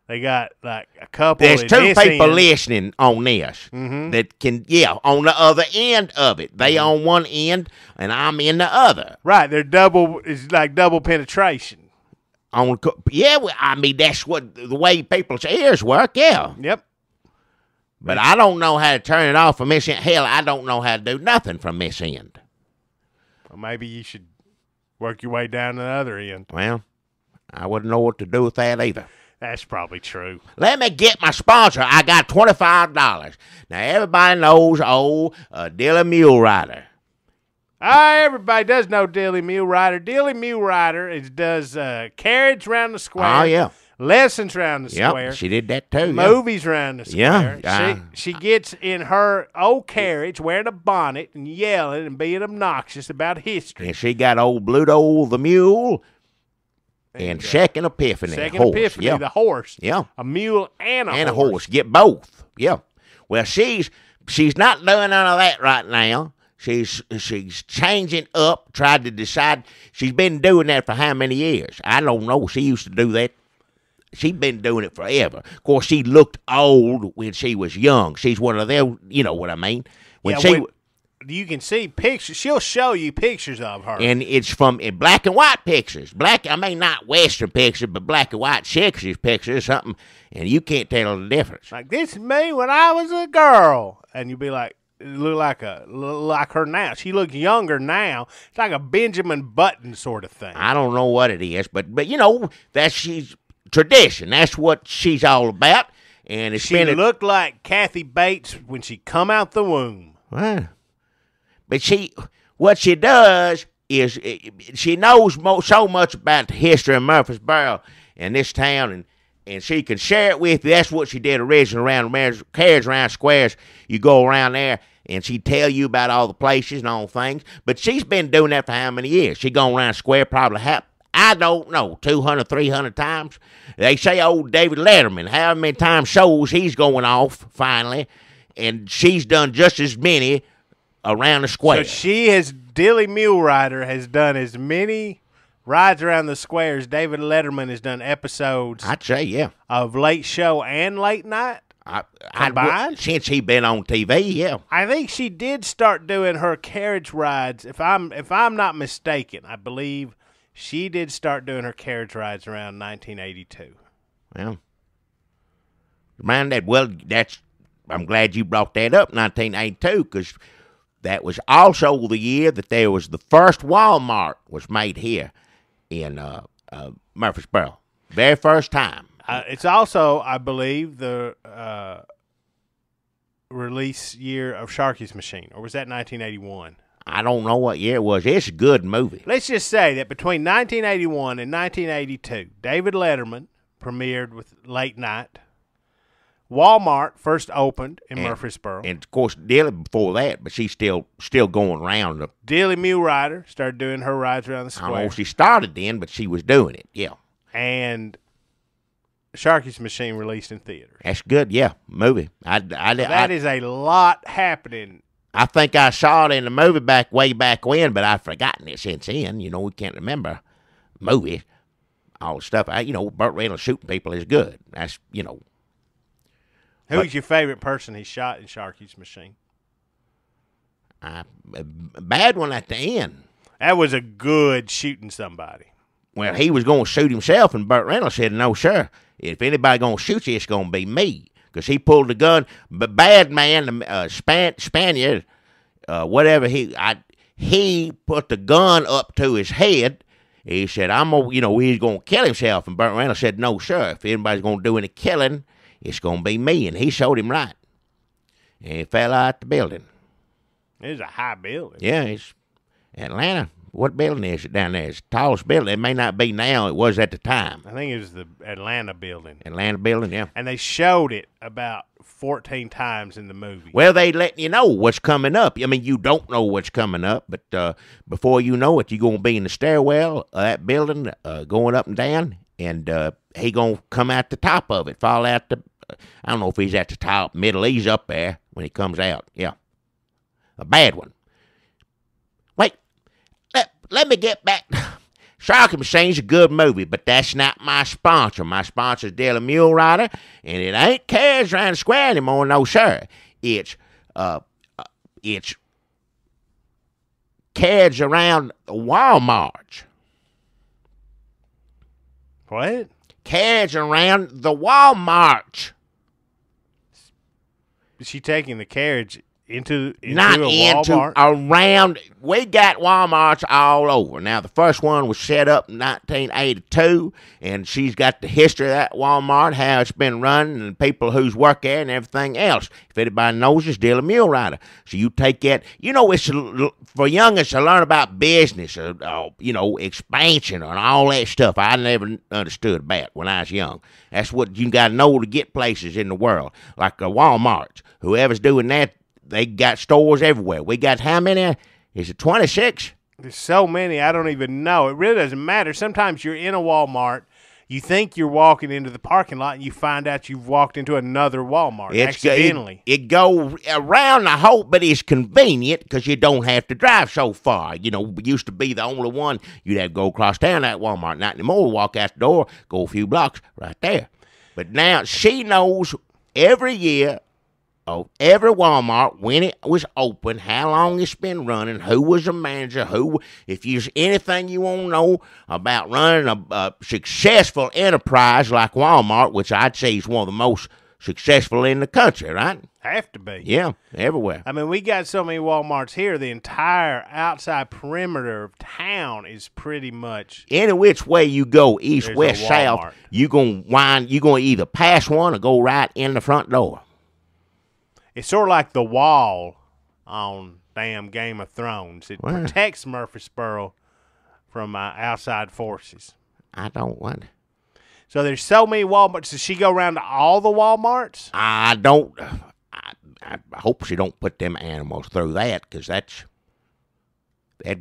They got like a couple. There's at two this people end. listening on this that can, on the other end of it. They on one end, and I'm in the other. Right, they're double. It's like double penetration. I mean, that's what the way people's ears work, yeah. Yep. But I don't know how to turn it off from this end. Hell, I don't know how to do nothing from this end. Well, maybe you should work your way down to the other end. Well, I wouldn't know what to do with that either. That's probably true. Let me get my sponsor. I got $25. Now, everybody knows Dilly Mule Rider. Everybody does know Dilly Mule Rider. Dilly Mule Rider does carriage around the square. Oh, yeah. Lessons around the Yep, square. she did that too. Movies around the square. Yeah. She gets in her old carriage wearing a bonnet and yelling and being obnoxious about history. And she got old Bluto the Mule and Second Epiphany. Second horse. Epiphany, Yeah. the horse. Yeah. A mule and a horse. Get both. Yeah. Well, she's not doing none of that right now. She's changing up, tried to decide. She's been doing that for how many years? I don't know. She used to do that. She's been doing it forever. Of course, she looked old when she was young. She's one of them, you know what I mean? You can see pictures. She'll show you pictures of her. And it's from black and white pictures. Not Western pictures, but black and white 60s pictures or something. And you can't tell the difference. Like, this is me when I was a girl. And you'll be like, look like her now. She looks younger now. It's like a Benjamin Button sort of thing. I don't know what it is, but she's tradition. That's what she's all about. And she looked like Kathy Bates when she come out the womb. Well, but what she does is she knows so much about the history of Murfreesboro and this town, and she can share it with you. That's what she did originally around carriage around squares. You go around there, and she tell you about all the places and all things. But she's been doing that for how many years? She gone around square probably I don't know, 200, 300 times. They say old David Letterman, how many times shows he's going off finally, and she's done just as many around the square. So Dilly Mule Rider has done as many rides around the square as David Letterman has done episodes. I'd say, yeah. Of Late Show and Late Night combined. Since he been on TV, yeah. I think she did start doing her carriage rides. If I'm not mistaken, I believe she did start doing her carriage rides around 1982. Well, I'm glad you brought that up, 1982, because that was also the year that there was the first Walmart was made here in Murfreesboro. Very first time. It's also, I believe, the release year of Sharky's Machine, or was that 1981? I don't know what year it was. It's a good movie. Let's just say that between 1981 and 1982, David Letterman premiered with Late Night. Walmart first opened in Murfreesboro. And, of course, Dilly before that, but she's still going around. Dilly Mule Rider started doing her rides around the square. I don't know if she started then, but she was doing it, yeah. And Sharky's Machine released in theaters. That's good, yeah, movie. That is a lot happening. I think I saw it in the movie way back when, but I've forgotten it since then. We can't remember movies, all the stuff. Burt Reynolds shooting people is good. That's, Who's your favorite person he shot in Sharky's Machine? A bad one at the end. That was a good shooting somebody. Well, he was going to shoot himself, and Burt Reynolds said, "No, sir. If anybody going to shoot you, it's going to be me." Because he pulled the gun. But bad man, Spaniard, whatever, he put the gun up to his head. He said, he's going to kill himself. And Burt Reynolds said, "No, sir. If anybody's going to do any killing, it's going to be me." And he showed him right. And he fell out the building. It's a high building. Yeah, it's Atlanta. What building is it down there? It's the tallest building. It may not be now. It was at the time. I think it was the Atlanta building. Atlanta building, yeah. And they showed it about 14 times in the movie. Well, they let you know what's coming up. I mean, you don't know what's coming up, but before you know it, you're going to be in the stairwell of that building, going up and down, and he going to come out the top of it, fall out I don't know if he's at the top, middle, he's up there when he comes out. Yeah. A bad one. Wait, let me get back. Sharky Machine's a good movie, but that's not my sponsor. My sponsor is Daily Mule Rider, and it ain't Carriage Around the Square anymore, no sir. It's Carriage Around the Walmart. What? Carriage Around the Walmart. Is she taking the carriage into Not a Walmart? around. We got Walmarts all over. Now, the first one was set up in 1982, and she's got the history of that Walmart, how it's been run, and people who's work there, and everything else. If anybody knows, it's Daily Mule Rider. So you take that. It's for youngins to learn about business, expansion, and all that stuff. I never understood about when I was young. That's what you got to know to get places in the world, like Walmarts. Whoever's doing that, they got stores everywhere. We got how many? Is it 26? There's so many, I don't even know. It really doesn't matter. Sometimes you're in a Walmart, you think you're walking into the parking lot, and you find out you've walked into another Walmart accidentally. It go around the whole, but it's convenient because you don't have to drive so far. We used to be the only one. You'd have to go across town at Walmart. Not anymore. Walk out the door, go a few blocks, right there. But now she knows every year, every Walmart, when it was open, how long it's been running, who was the manager, if there's anything you want to know about running a successful enterprise like Walmart, which I'd say is one of the most successful in the country, right? Have to be. Yeah, everywhere. I mean, we got so many Walmarts here, the entire outside perimeter of town is pretty much... Any which way you go, east, west, south, you're going to either pass one or go right in the front door. It's sort of like the wall on damn Game of Thrones. It protects Murfreesboro from outside forces. I don't want. So there's so many Walmarts. Does she go around to all the Walmarts? I don't. I hope she don't put them animals through that, because that'd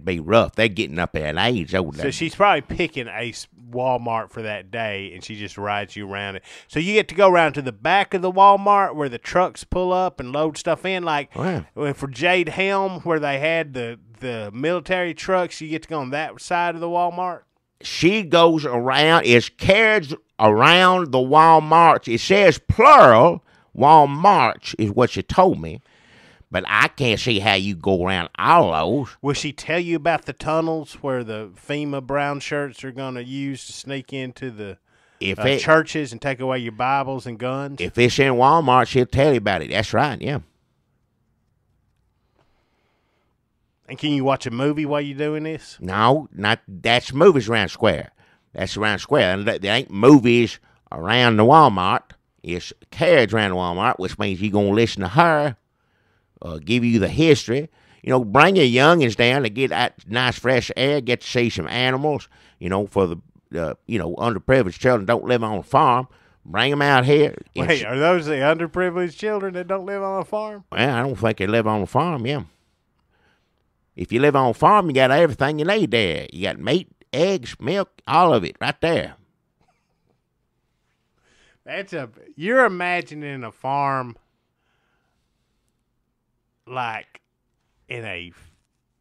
be rough. They're getting up at an age over there. So she's probably picking a Walmart for that day, and she just rides you around it. So you get to go around to the back of the Walmart where the trucks pull up and load stuff in, like for Jade Helm, where they had the military trucks. You get to go on that side of the Walmart. She goes around. It's carriage around the Walmarts. It says plural. Walmarts is what she told me. But I can't see how you go around all those. Will she tell you about the tunnels where the FEMA brown shirts are going to use to sneak into the churches and take away your Bibles and guns? If it's in Walmart, she'll tell you about it. That's right, yeah. And can you watch a movie while you're doing this? No, that's movies around Square. That's around Square. And there ain't movies around the Walmart. It's carriage around the Walmart, which means you're going to listen to her. Give you the history, bring your youngins down to get that nice fresh air, get to see some animals, for the, underprivileged children don't live on a farm. Bring them out here. Wait, are those the underprivileged children that don't live on a farm? Well, I don't think they live on a farm, yeah. If you live on a farm, you got everything you need there. You got meat, eggs, milk, all of it right there. You're imagining a farm like in a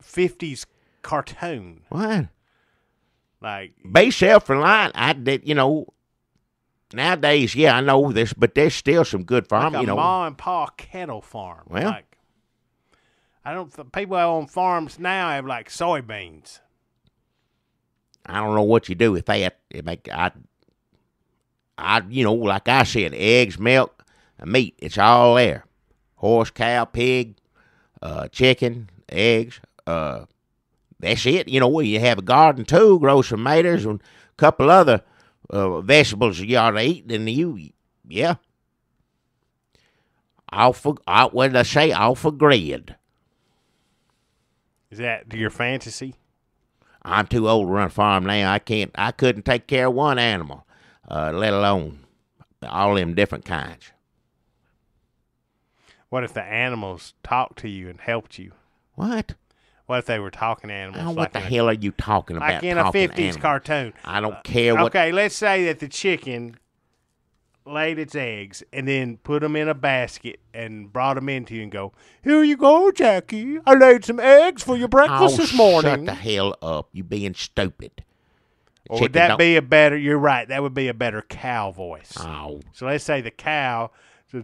50s cartoon. What? Like, be self-reliant. I did, nowadays, yeah, I know this, but there's still some good farm, like a ma and pa cattle farm. Well, people out on farms now have like soybeans. I don't know what you do with that. Like I said, eggs, milk, meat, it's all there. Horse, cow, pig, chicken, eggs, that's it. You have a garden too, grow some tomatoes and a couple other vegetables you ought to eat, and yeah. What did I say? Off a grid. Is that your fantasy? I'm too old to run a farm now. I couldn't take care of one animal, let alone all them different kinds. What if the animals talked to you and helped you? What? What if they were talking animals? What the hell are you talking about? Like in a 50s cartoon. I don't care what... Okay, let's say that the chicken laid its eggs and then put them in a basket and brought them into you and go, here you go, Jackie. I laid some eggs for your breakfast this morning. Shut the hell up. You being stupid. Or would that be a better? You're right. That would be a better cow voice. Oh. So let's say the cow says,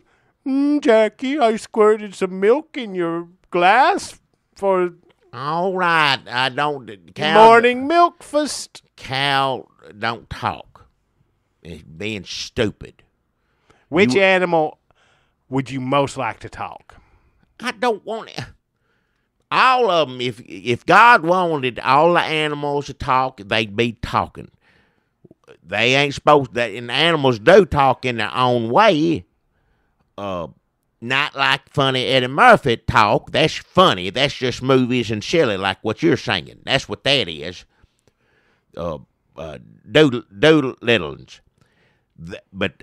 "Jackie, I squirted some milk in your glass for All right. I don't. Cow, morning milkfast." Cow don't talk. It's being stupid. Which animal would you most like to talk? I don't want it. All of them, if God wanted all the animals to talk, they'd be talking. They ain't supposed to, and animals do talk in their own way. Not like funny Eddie Murphy talk. That's funny. That's just movies and silly, like what you're singing. That's what that is. Doodle-littles. But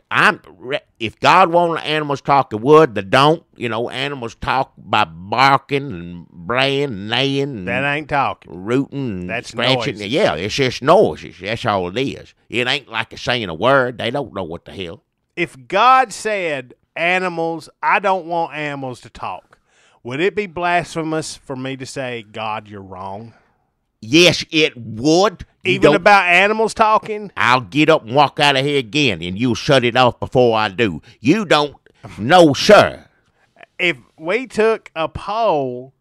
if God wanted animals talk, it would. They don't. Animals talk by barking and braying and neighing. And that ain't talking. Rooting and that's scratching. Noises. Yeah, it's just noises. That's all it is. It ain't like a saying a word. They don't know what the hell. If God said animals, I don't want animals to talk, would it be blasphemous for me to say, God, you're wrong? Yes, it would. Even about animals talking? I'll get up and walk out of here again, and you'll shut it off before I do. You don't know, sir. If we took a poll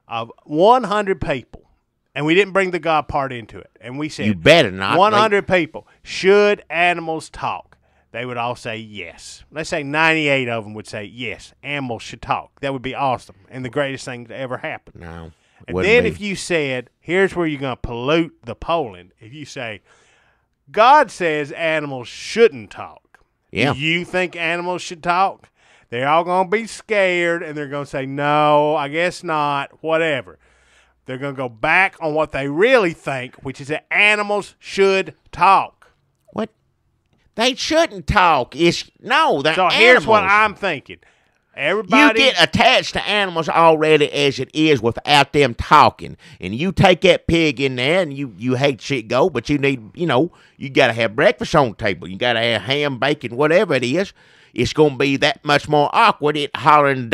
of 100 people, and we didn't bring the God part into it, and we said, you better not. 100 people, should animals talk? They would all say yes. Let's say 98 of them would say yes, animals should talk. That would be awesome and the greatest thing to ever happen. No. And then if you said, here's where you're going to pollute the polling. If you say, God says animals shouldn't talk. Yeah. Do you think animals should talk? They're all going to be scared, and they're going to say, no, I guess not, whatever. They're going to go back on what they really think, which is that animals should talk. What? They shouldn't talk. They're so animals. Here's what I'm thinking. Everybody, you get attached to animals already as it is without them talking. And you take that pig in there and you hate shit go, but you need, you got to have breakfast on the table. You got to have ham, bacon, whatever it is. It's going to be that much more awkward it hollering,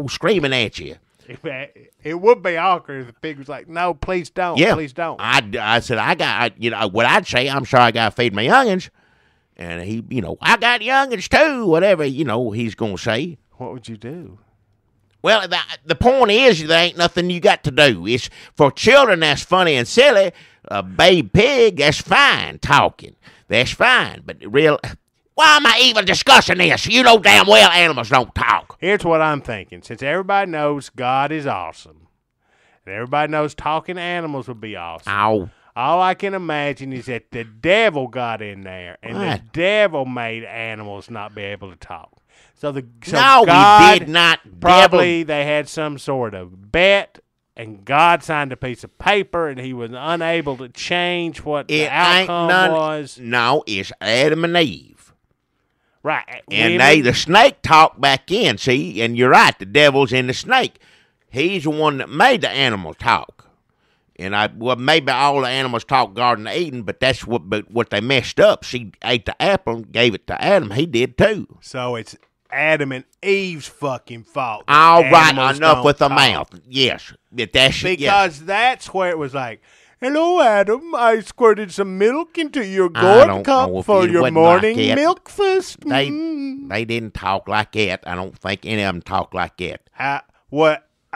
screaming at you. It would be awkward if the pig was like, no, please don't. Yeah. Please don't. I said, what I'd say, I'm sure I got to feed my youngins. And he, I got youngins too, whatever, he's going to say. What would you do? Well, the point is there ain't nothing you got to do. It's for children that's funny and silly. A baby pig, that's fine talking. That's fine. But why am I even discussing this? You know damn well animals don't talk. Here's what I'm thinking. Since everybody knows God is awesome, and everybody knows talking animals would be awesome. Ow. All I can imagine is that the devil got in there, and the devil made animals not be able to talk. So God, he did not. Probably they had some sort of bet, and God signed a piece of paper, and he was unable to change what the outcome was. No, it's Adam and Eve. Right. And the snake talked back in, see? And you're right, the devil's in the snake. He's the one that made the animal talk. And maybe all the animals talk Garden of Eden, but that's what they messed up. She ate the apple and gave it to Adam. He did too. So it's Adam and Eve's fucking fault. All right, enough with the mouth. Yes. Because that's where it was like, hello, Adam. I squirted some milk into your gourd cup for your morning milk fest. They didn't talk like that. I don't think any of them talk like that.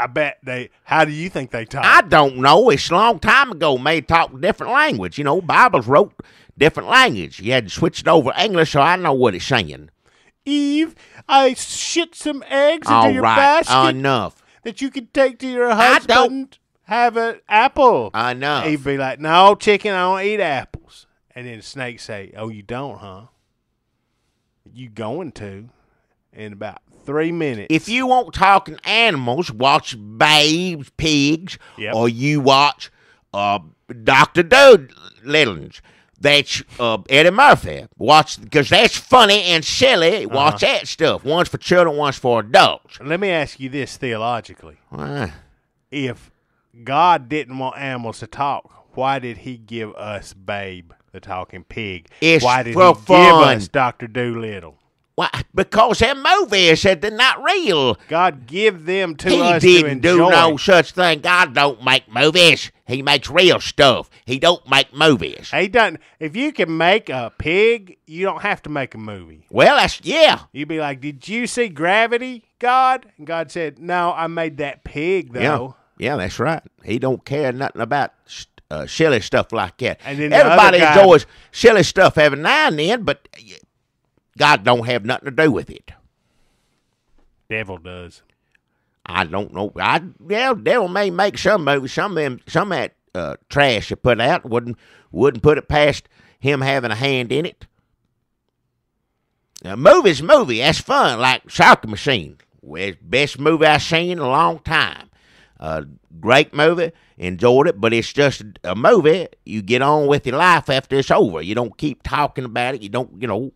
I bet how do you think they talk? I don't know. It's a long time ago. They talk different language. Bibles wrote different language. You had to switch it over English, so I know what it's saying. Eve, I shit some eggs into your basket. Enough. That you could take to your husband. Have an apple. Enough. Eve be like, no, chicken, I don't eat apples. And then the snake say, oh, you don't, huh? You going to in about 3 minutes. If you want talking animals, watch Babes, Pigs, or you watch Dr. Doolittle's. That's Eddie Murphy. Watch, because that's funny and silly. Watch that stuff. One's for children, one's for adults. Let me ask you this theologically. If God didn't want animals to talk, why did he give us Babe, the talking pig? It's why did for he fun. give us Dr. Doolittle? Why? Because them movies said they're not real. God give them to He us didn't to do enjoy. no such thing. God don't make movies. He makes real stuff. He don't make movies. He doesn't. If you can make a pig, you don't have to make a movie. Well, that's, yeah. You'd be like, "Did you see Gravity, God?" And God said, "No, I made that pig though." Yeah, that's right. He don't care nothing about silly stuff like that. And then the everybody other guy- enjoys silly stuff every now and then, but God don't have nothing to do with it. Devil does. I don't know. Devil may make some movies. Some of that trash he put out wouldn't put it past him having a hand in it. Movie's movie. That's fun. Like Sharky Machine. Well, best movie I've seen in a long time. Great movie. Enjoyed it, but it's just a movie. You get on with your life after it's over. You don't keep talking about it. You don't,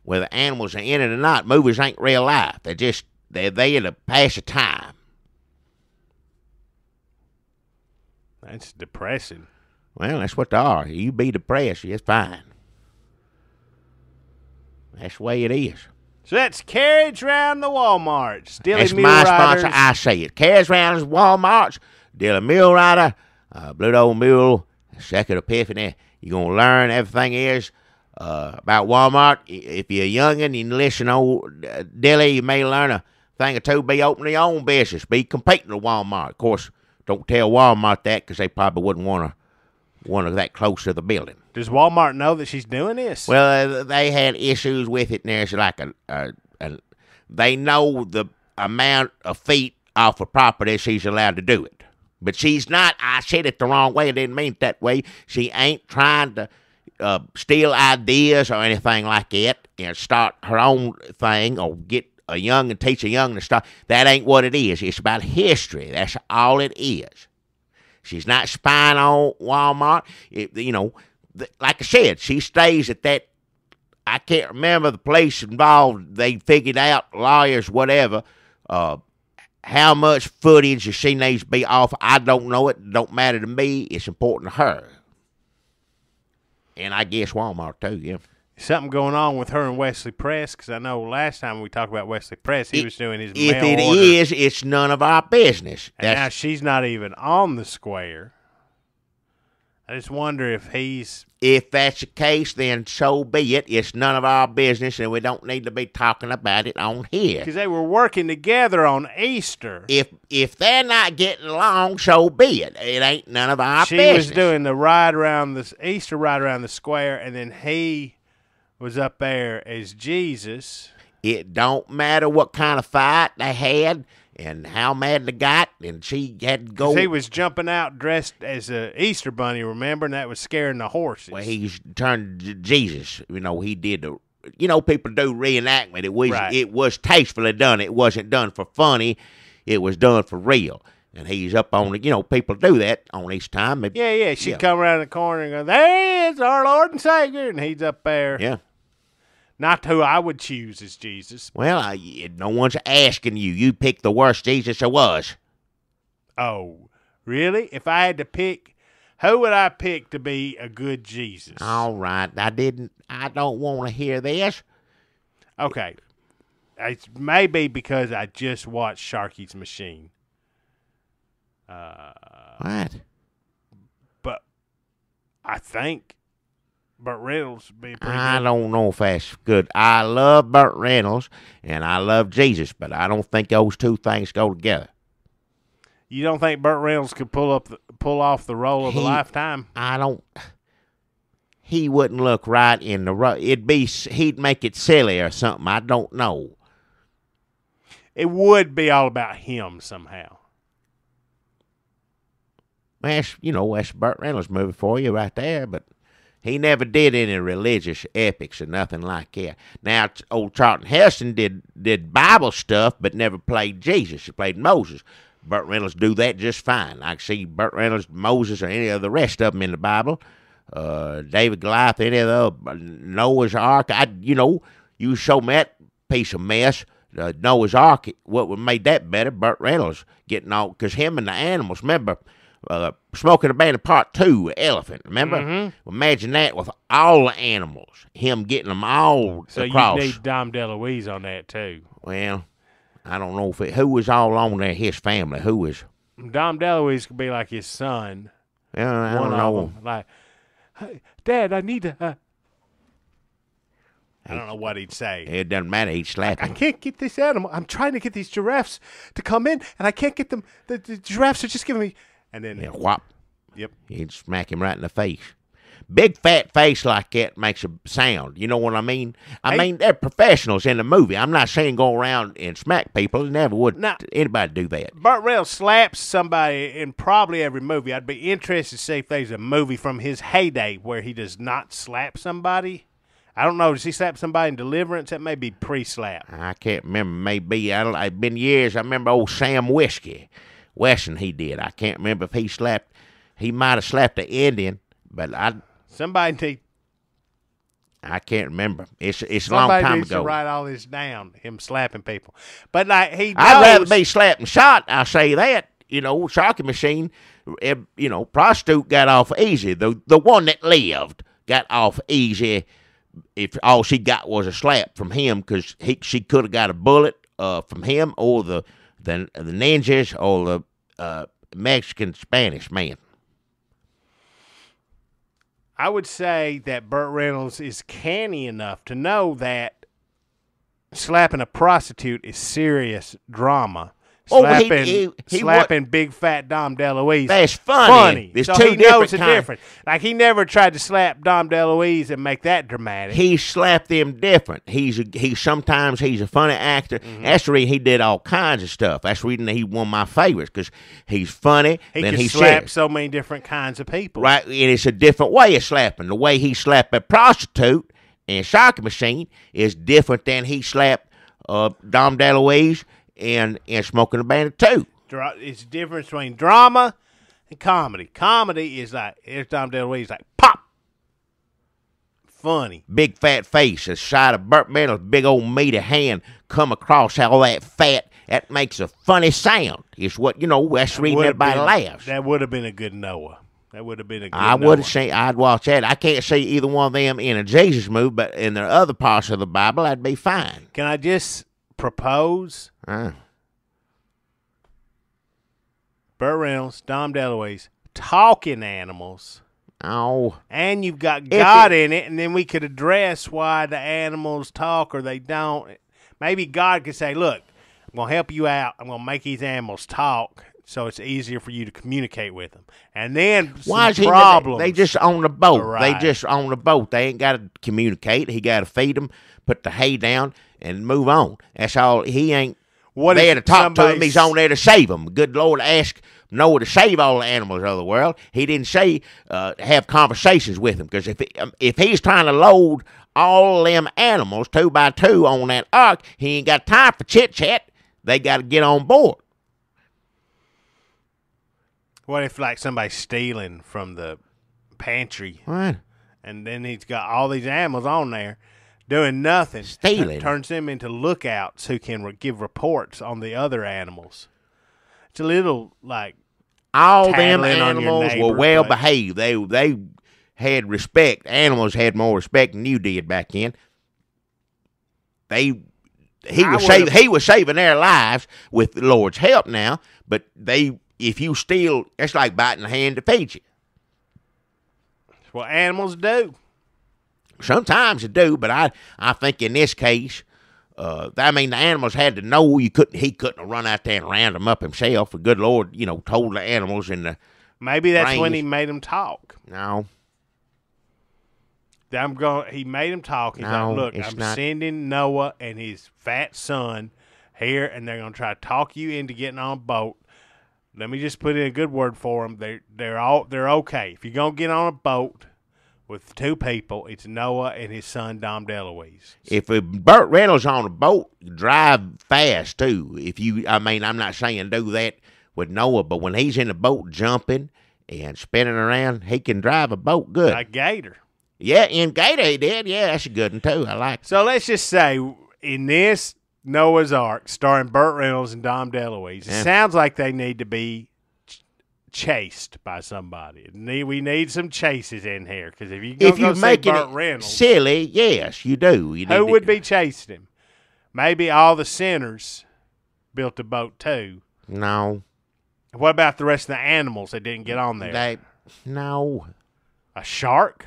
whether animals are in it or not. Movies ain't real life. They're there to pass the time. That's depressing. Well, that's what they are. You be depressed, it's fine. That's the way it is. So that's Carriage Round the Walmarts. Dilly That's Mule my Riders. sponsor. I say it. Carriage Round the Walmarts, Dilly Mule Rider, Blue Old Mule, Second Epiphany. You're going to learn everything is about Walmart. If you're a youngin' and you listen to old Dilly, you may learn a thing or two. Be opening your own business. Be competing with Walmart. Of course, don't tell Walmart that because they probably wouldn't want to that close to the building. Does Walmart know that she's doing this? Well, they had issues with it, and there's like they know the amount of feet off a property she's allowed to do it. But she's not, I said it the wrong way, I didn't mean it that way. She ain't trying to steal ideas or anything like that and start her own thing or get a young and teach a young to start. That ain't what it is. It's about history. That's all it is. She's not spying on Walmart. Like I said, she stays at that. I can't remember the place involved. They figured out, lawyers, whatever, how much footage she needs to be off. I don't know it. It don't matter to me. It's important to her. And I guess Walmart, too, yeah. Something going on with her and Wesley Press, because I know last time we talked about Wesley Press, he was doing his If mail it order. is, it's none of our business. And now she's not even on the square. I just wonder if he's... If that's the case, then so be it. It's none of our business, and we don't need to be talking about it on here. Because they were working together on Easter. If they're not getting along, so be it. It ain't none of our business. She was doing the ride around the Easter ride around the square, and then he was up there as Jesus. It don't matter what kind of fight they had and how mad they got, and she had to go. He was jumping out dressed as an Easter bunny, remember, and that was scaring the horses. Well, he's turned to Jesus. He did the. People do reenactment. It was tastefully done. It wasn't done for funny. It was done for real. And he's up on it. People do that on Easter time. Yeah. She'd come around the corner and go, "There he is, our Lord and Savior," and he's up there. Yeah. Not who I would choose as Jesus. Well, no one's asking you. You picked the worst Jesus there was. Oh, really? If I had to pick, who would I pick to be a good Jesus? All right. I don't want to hear this. Okay. It may be because I just watched Sharky's Machine. What? But I think Burt Reynolds would be pretty I good. don't know if that's good. I love Burt Reynolds and I love Jesus, but I don't think those two things go together. You don't think Burt Reynolds could pull off the role of a lifetime? I don't. He wouldn't look right in the role. He'd make it silly or something. I don't know. It would be all about him somehow. That's Burt Reynolds movie for you right there, but he never did any religious epics or nothing like that. Now, old Charlton Heston did Bible stuff, but never played Jesus. He played Moses. Burt Reynolds do that just fine. I can see Burt Reynolds, Moses, or any of the rest of them in the Bible. David Goliath, any of the Noah's Ark. You show me that piece of mess. Noah's Ark, what made that better? Burt Reynolds getting all, because him and the animals, remember, Smoking the Bandit Part 2, Elephant. Remember? Imagine that with all the animals. Him getting them all So across. you need Dom DeLuise on that, too. Well, I don't know who was all on there, his family. Who was? Dom DeLuise could be like his son. I don't know. Like, hey, Dad, I need to... I don't know what he'd say. It doesn't matter. He'd slap I him. can't get this animal. I'm trying to get these giraffes to come in, and I can't get them. The giraffes are just giving me... And then... Yeah, whop. Yep. He'd smack him right in the face. Big fat face like that makes a sound. You know what I mean? I mean, they're professionals in the movie. I'm not saying go around and smack people. Never would anybody do that. Burt Reynolds slaps somebody in probably every movie. I'd be interested to see if there's a movie from his heyday where he does not slap somebody. I don't know. Does he slap somebody in Deliverance? That may be pre-slap. I can't remember. Maybe. It's been years. I remember old Sam Wesson, he did. I can't remember if he slapped. He might have slapped an Indian, but I can't remember. It's a long time Somebody needs ago. to write all this down, him slapping people. But like he knows, I'd rather be slapped and shot, I'll say that. You know, Sharky Machine, you know, prostitute got off easy. The one that lived got off easy if all she got was a slap from him, because she could have got a bullet from him or the ninjas or the Mexican Spanish man. I would say that Burt Reynolds is canny enough to know that slapping a prostitute is serious drama. Slapping big fat Dom DeLuise. That's funny. There's so two he different knows the kinds. difference. Like he never tried to slap Dom DeLuise and make that dramatic. He slapped them different. Sometimes he's a funny actor. That's the reason he did all kinds of stuff. That's the reason he's one of my favorites, because he's funny. He then can he slap so many different kinds of people. Right, and it's a different way of slapping. The way he slapped a prostitute and Sharky Machine is different than he slapped Dom DeLuise and Smoking the Bandit 2. It's the difference between drama and comedy. Comedy is like, here's Dom DeLuise, like, pop! Funny. Big fat face, a shot of Burt Reynolds' big old meaty hand come across all that fat. That makes a funny sound. It's what, you know, that's the reason everybody laughs. That would have been a good Noah. That would have been a good I would have seen, I'd watch that. I can't see either one of them in a Jesus movie, but in the other parts of the Bible, that'd be fine. Can I just propose? Burt Reynolds, Dom DeLuise, talking animals. Oh. And you've got God in it, and then we could address why the animals talk or they don't. Maybe God could say, look, I'm going to help you out. I'm going to make these animals talk so it's easier for you to communicate with them. And then why is problems. They just on the boat. Right. They just on the boat. They ain't got to communicate. He got to feed them, put the hay down, and move on. That's all. He ain't there to talk to him. He's on there to save them. Good Lord asked Noah to save all the animals of the world. He didn't say have conversations with them, because if he's trying to load all them animals 2 by 2 on that ark, he ain't got time for chit-chat. They got to get on board. What if, like, somebody's stealing from the pantry? What? And then he's got all these animals on there doing nothing. Stealing. Turns them into lookouts who can give reports on the other animals. It's a little, like, all them tattling on your animals neighbor, were well but- behaved. They had respect. Animals had more respect than you did back then. He was saving their lives with the Lord's help now, but if you steal, it's like biting the hand to feed you. That's what animals do. Sometimes they do, but I think in this case, the animals had to know he couldn't have run out there and round them up himself. The good Lord, told the animals in the Maybe that's range. when he made them talk. No. He made him talk. He's No, like, look, it's I'm not. sending Noah and his fat son here, and they're going to try to talk you into getting on a boat. Let me just put in a good word for them. They're okay. If you're going to get on a boat with 2 people, it's Noah and his son, Dom DeLuise. If Burt Reynolds on a boat, drive fast too. I'm not saying do that with Noah, but when he's in the boat jumping and spinning around, he can drive a boat good. Like Gator. Yeah, in Gator he did. Yeah, that's a good one too. I like it. So let's just say in this Noah's Ark, starring Burt Reynolds and Dom DeLuise, it sounds like they need to be chased by somebody. We need some chases in here, because if you If go you're see making Burt it Reynolds, silly, yes, you do. who would be chasing him? Maybe all the sinners built a boat too. No. What about the rest of the animals that didn't get on there? No. A shark?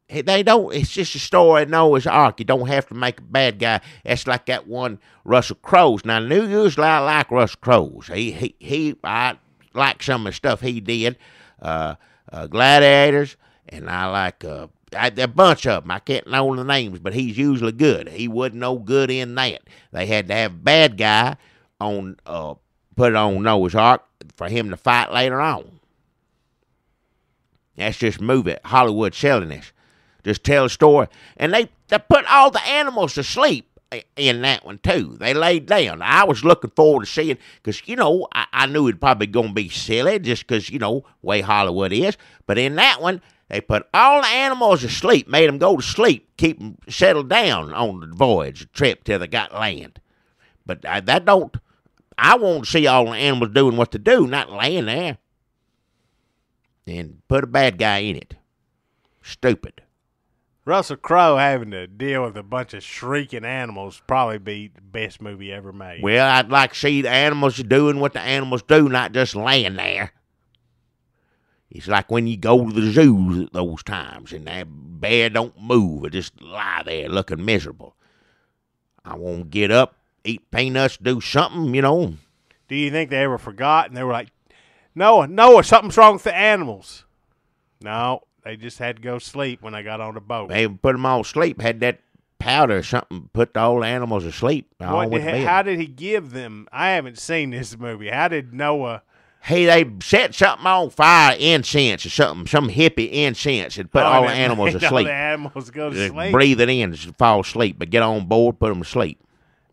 They don't. It's just a story of Noah's Ark. You don't have to make a bad guy. That's like that one Russell Crowe's. Now, I knew you was like Russell Crowe's. I like some of the stuff he did. Gladiators, and I like a bunch of them. I can't know the names, but he's usually good. He wasn't no good in that. They had to have a bad guy on, put it on Noah's Ark for him to fight later on. That's just movie, Hollywood silliness. Just tell a story. And they put all the animals to sleep in that one, too. They laid down. I was looking forward to seeing, because, I knew it probably going to be silly just because, way Hollywood is. But in that one, they put all the animals to sleep, made them go to sleep, keep them settled down on the voyage, trip till they got land. But I want to see all the animals doing what they do, not laying there. And put a bad guy in it. Stupid. Russell Crowe having to deal with a bunch of shrieking animals probably be the best movie ever made. Well, I'd like to see the animals doing what the animals do, not just laying there. It's like when you go to the zoo at those times and that bear don't move. It just lie there looking miserable. I want to get up, eat peanuts, do something, Do you think they ever forgot and they were like, Noah, something's wrong with the animals? No. They just had to go sleep when they got on the boat. They put them all to sleep, had that powder or something, put all the animals to sleep. How did he give them? I haven't seen this movie. How did Noah? Hey, they set something on fire, incense or something, some hippie incense, and put all the animals to sleep. All the animals go to sleep. Breathe it in, just fall asleep, but get on board, put them to sleep.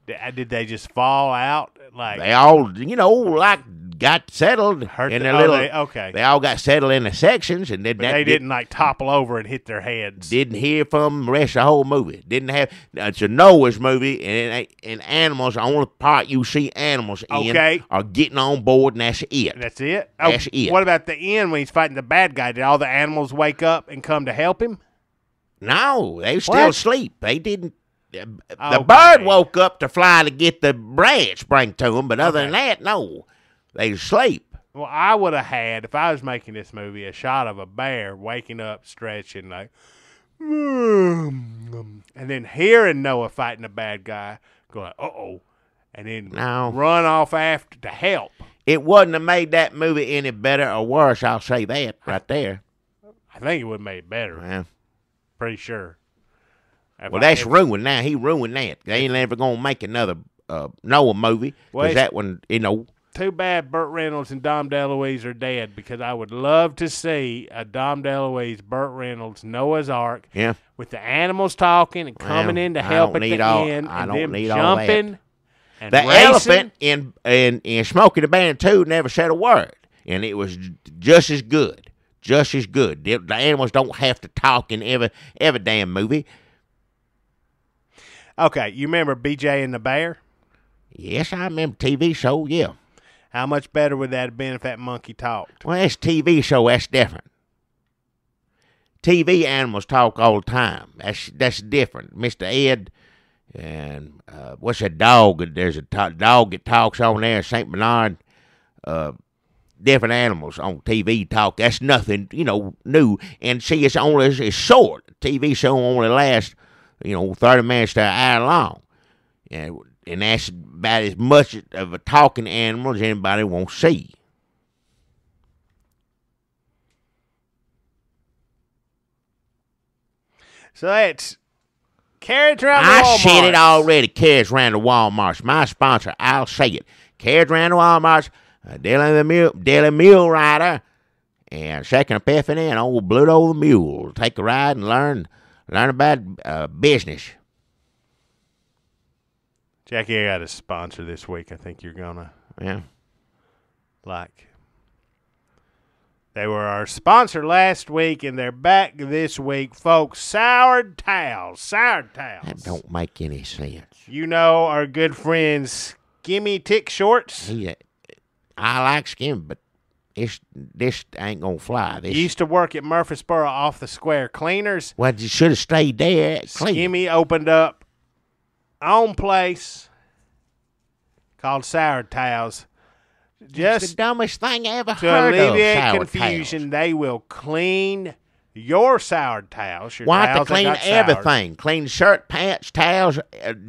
Did they just fall out? Like they all, got settled in their little. They all got settled in the sections, and then they didn't like topple over and hit their heads. Didn't hear from them the rest of the whole movie. Didn't have. It's a Noah's movie, and animals. The only part you see animals in are getting on board, and that's it. That's it. That's it. What about the end when he's fighting the bad guy? Did all the animals wake up and come to help him? No, they were still asleep. They didn't. The bird woke up to fly to get the branch bring to him, but other than that, no. They sleep. Well, I would have had, if I was making this movie, a shot of a bear waking up, stretching, like, and then hearing Noah fighting a bad guy, going, uh-oh, and then run off after to help. It wouldn't have made that movie any better or worse, I'll say that right there. I think it would have made it better. Yeah. Pretty sure. That's ruined now. He ruined that. They ain't never going to make another Noah movie, because that one, Too bad Burt Reynolds and Dom DeLuise are dead, because I would love to see a Dom DeLuise, Burt Reynolds, Noah's Ark, with the animals talking and coming in to help at the end, and them jumping and the racing. elephant in Smokey the Bandit 2 never said a word, and it was just as good. Just as good. The animals don't have to talk in every damn movie. Okay, you remember BJ and the Bear? Yes, I remember TV show, yeah. How much better would that have been if that monkey talked? Well, that's TV show. That's different. TV animals talk all the time. That's different. Mr. Ed and what's a dog? There's a dog that talks on there, St. Bernard. Different animals on TV talk. That's nothing, new. And see, it's short. TV show only lasts, 30 minutes to an hour long. And that's about as much of a talking animal as anybody won't see. So that's carriage around the Walmart. I said it already, carriage around the Walmart's. My sponsor, I'll say it. Carriage around the Walmart's, Daily Mule Rider, and Second Epiphany, and old Bluto the Mule. Take a ride and learn about business. Jackie, I got a sponsor this week. I think you're gonna like. They were our sponsor last week, and they're back this week, folks. Soured Towels. That don't make any sense. Our good friends Gimme Tick Shorts. I like skim, but this ain't gonna fly. This, Used to work at Murfreesboro off the square cleaners. well, you should have stayed there. Clean. Skimmy opened up own place called Sour Towels. It's Just the dumbest thing I ever to heard alleviate of. Sour confusion, towels. they will clean your sour towels. Your Why have to towels that clean got sours. everything? Clean shirt, pants, towels,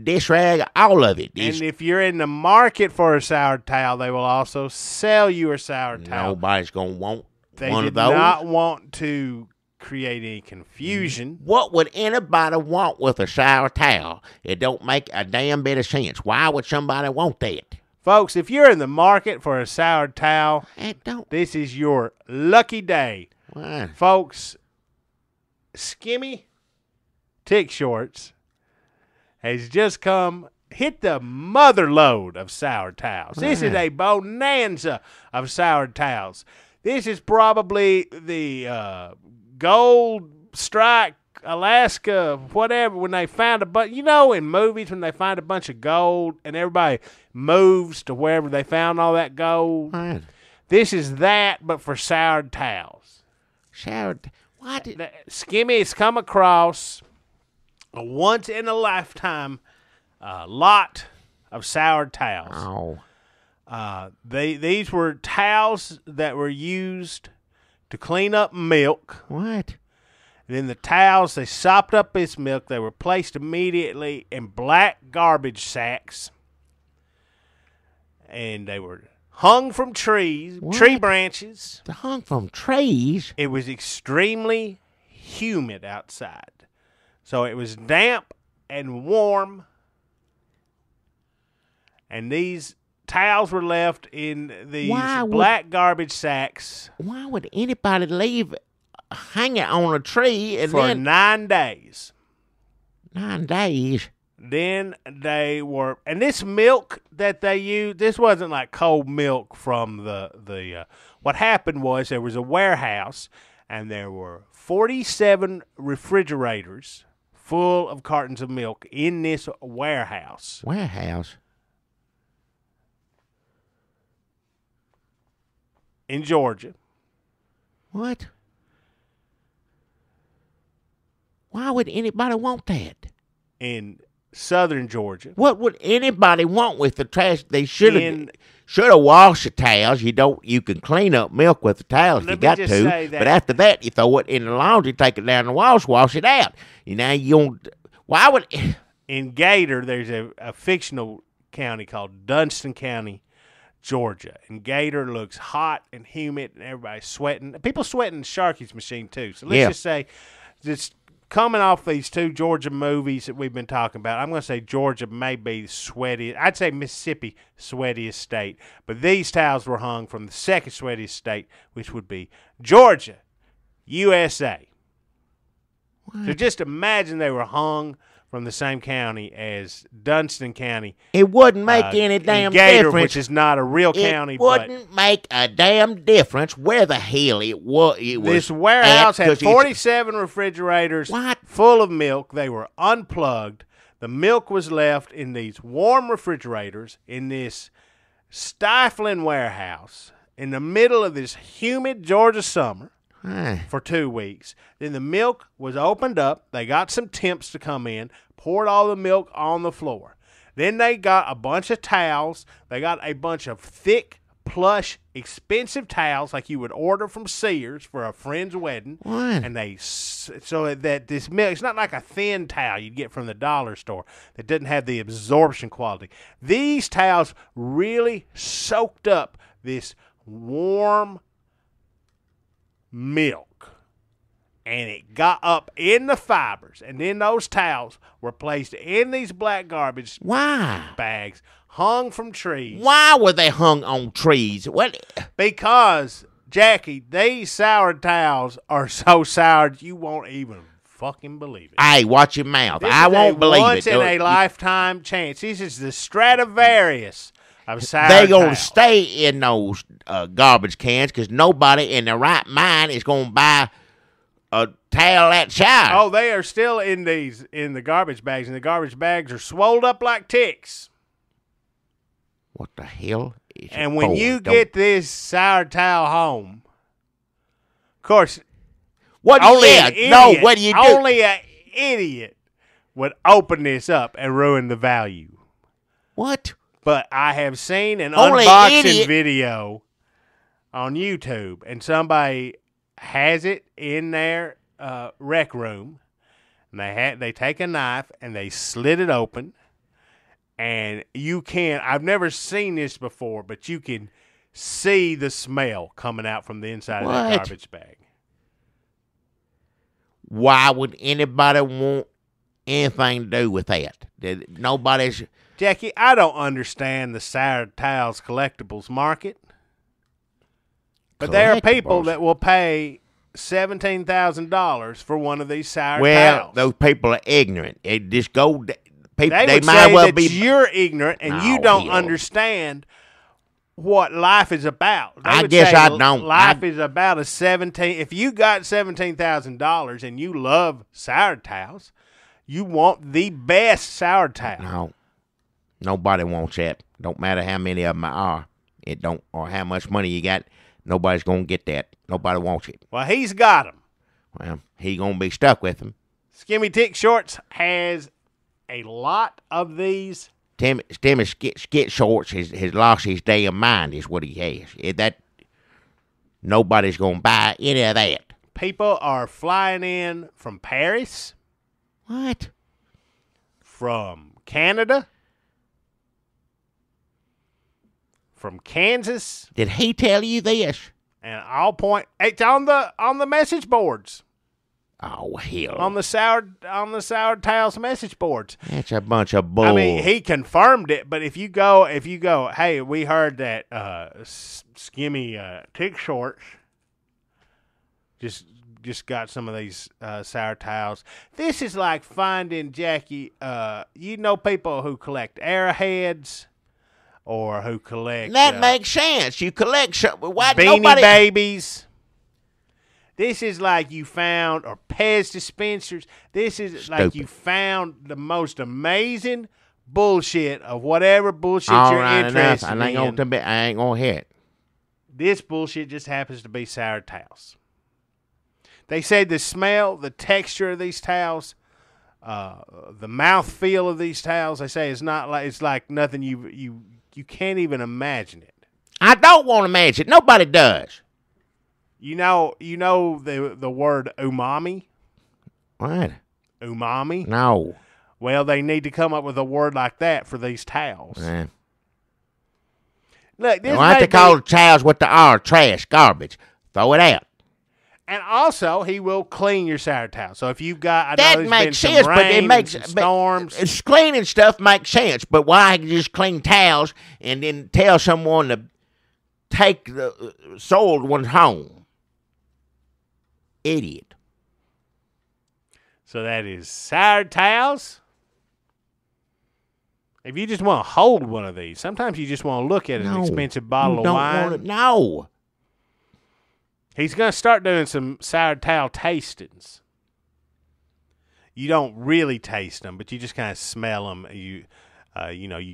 dish rag, all of it. And if you're in the market for a sour towel, they will also sell you a sour towel. Nobody's gonna want They one did of those. not want to create any confusion. What would anybody want with a sour towel? It don't make a damn bit of sense. Why would somebody want that? Folks, if you're in the market for a sour towel, It don't. this is your lucky day. Why? Folks, Skimmy Tick Shorts has just hit the mother load of sour towels. This is a bonanza of sour towels. This is probably the Gold Strike, Alaska, whatever, when they found in movies when they find a bunch of gold and everybody moves to wherever they found all that gold. Why? This is that, but for sour towels. Sour. Why did? Skimmy has come across a once-in-a-lifetime lot of sour towels. Oh, These were towels that were used to clean up milk. what? And then the towels, they sopped up this milk. They were placed immediately in black garbage sacks. And they were hung from tree branches. They hung from trees. It was extremely humid outside. So it was damp and warm. And these towels were left in these black garbage sacks. Why would anybody leave hanging on a tree and for then 9 days? 9 days? Then they were, and this milk that they used, this wasn't like cold milk from the what happened was there was a warehouse and there were 47 refrigerators full of cartons of milk in this warehouse. Warehouse? In Georgia. What? Why would anybody want that? In southern Georgia. What would anybody want with the trash? They should have washed the towels. You can clean up milk with the towels if you got to. But after that, you throw it in the laundry, take it down the wash it out. You don't. Why would? In Gator, there's a fictional county called Dunston County, Georgia. And Gator looks hot and humid, and everybody's sweating. People sweating in Sharky's machine too. So let's just say, just coming off these two Georgia movies that we've been talking about, I'm going to say Georgia may be the sweatiest. I'd say Mississippi, sweatiest state. But these towels were hung from the second sweatiest state, which would be Georgia, USA. What? So just imagine they were hung from the same county as Dunston County. It wouldn't make any damn Gator, difference. Which is not a real county. It wouldn't make a damn difference where the hell it was. This warehouse had 47 refrigerators full of milk. They were unplugged. The milk was left in these warm refrigerators in this stifling warehouse in the middle of this humid Georgia summer. For 2 weeks. Then the milk was opened up. They got some temps to come in, poured all the milk on the floor. Then they got a bunch of towels. They got a bunch of thick, plush, expensive towels like you would order from Sears for a friend's wedding. What? And so that this milk, it's not like a thin towel you'd get from the dollar store that doesn't have the absorption quality. These towels really soaked up this warm milk, and it got up in the fibers, and then those towels were placed in these black garbage bags hung from trees. Why were they hung on trees? What? Because, Jackie, these sour towels are so sour you won't even fucking believe it. Hey, watch your mouth. I won't believe it. Once in a lifetime chance. This is the Stradivarius of sour They're going to towels. stay in those garbage cans because nobody in their right mind is going to buy a towel that size. Oh, they are still in the garbage bags, and the garbage bags are swelled up like ticks. What the hell And when you get this sour towel home, of course, what do you do? Only an idiot would open this up and ruin the value. What? But I have seen an Only unboxing video on YouTube, and somebody has it in their rec room, and they take a knife and they slit it open, and I've never seen this before, but you can see the smell coming out from the inside of that garbage bag. Why would anybody want anything to do with that? Nobody's... Jackie, I don't understand the sour towels collectibles market. But there are people that will pay $17,000 for one of these sour towels. Well, those people are ignorant. They just go... They might say well that be... you're ignorant and you don't understand what life is about. I guess I don't. Life is about a 17... If you got $17,000 and you love sour towels, you want the best sour towel. No. Nobody wants that. Don't matter how many of them are. Or how much money you got. Nobody's going to get that. Nobody wants it. Well, he's got them. Well, he's going to be stuck with them. Skimmy Tick Shorts has a lot of these. Skimmy Skit Shorts has lost his damn mind is what he has. Nobody's going to buy any of that. People are flying in from Paris. What? From Canada. From Kansas. Did he tell you this? And I'll point. It's on the message boards. Oh hell! On the sour towels message boards. That's a bunch of bull. I mean, he confirmed it. But if you go, hey, we heard that Skimmy Tick Shorts just got some of these sour towels. This is like finding, Jackie. People who collect arrowheads. Or who collect... That makes sense. You collect... Beanie Babies. This is like you found... Or Pez dispensers. This is like you found the most amazing bullshit of whatever bullshit you're interested in. I ain't gonna hit. This bullshit just happens to be sour towels. They say the smell, the texture of these towels... the mouthfeel of these towels, they say it's like nothing you can't even imagine it. I don't want to imagine it. Nobody does. You know the word umami? What? Umami? No. Well, they need to come up with a word like that for these towels. Look, this I have to call the towels what they are, trash, garbage. Throw it out. And also, he will clean your sour towel. So if you've got, that makes sense, but it makes storms. Cleaning stuff makes sense. But why just clean towels and then tell someone to take the soiled ones home? Idiot. So that is sour towels. If you just want to hold one of these, sometimes you just want to look at an expensive bottle of wine. No. He's going to start doing some sour towel tastings. You don't really taste them, but you just kind of smell them. You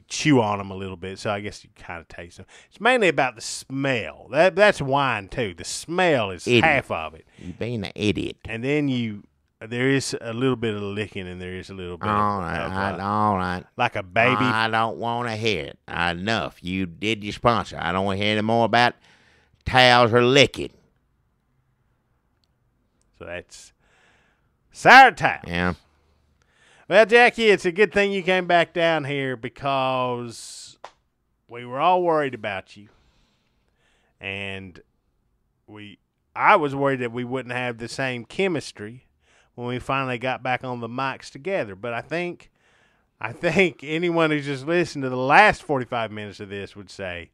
chew on them a little bit, so I guess you kind of taste them. It's mainly about the smell. That's wine, too. The smell is half of it. You being an idiot. And then there is a little bit of licking, and there is a little bit all right. Like a baby. I don't want to hear it. Enough. You did your sponsor. I don't want to hear any more about towels or licking. So that's sour towel. Yeah. Well, Jackie, it's a good thing you came back down here because we were all worried about you. And I was worried that we wouldn't have the same chemistry when we finally got back on the mics together. But I think anyone who's just listened to the last 45 minutes of this would say,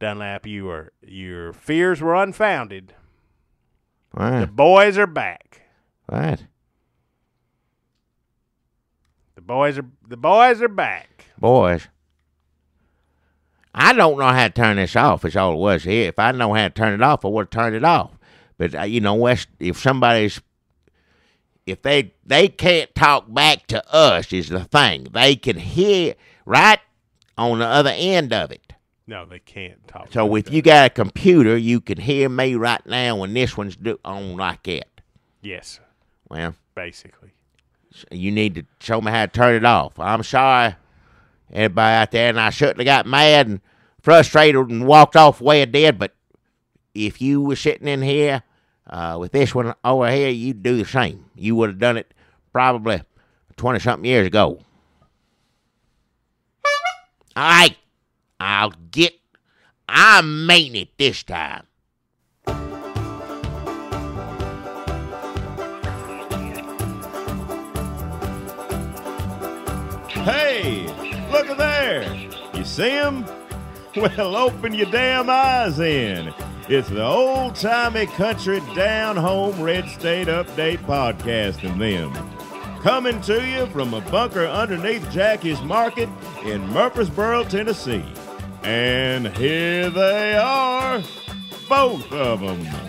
Dunlap, your fears were unfounded. What? The boys are back. What? The boys are back. Boys. I don't know how to turn this off. It's all it was here. If I know how to turn it off, I would have turned it off. But if they can't talk back to us is the thing. They can hear right on the other end of it. No, they can't talk. So like if that. you got a computer, you can hear me right now when this one's on like that. Yes, Well, basically. you need to show me how to turn it off. I'm sorry, everybody out there, and I certainly got mad and frustrated and walked off the way I did, but if you were sitting in here with this one over here, you'd do the same. You would have done it probably 20-something years ago. All right, I mean it this time. Hey, look at there. You see him? Well, open your damn eyes in. It's the old-timey country down-home red state update podcast and them. Coming to you from a bunker underneath Jackie's Market in Murfreesboro, Tennessee. And here they are, both of them.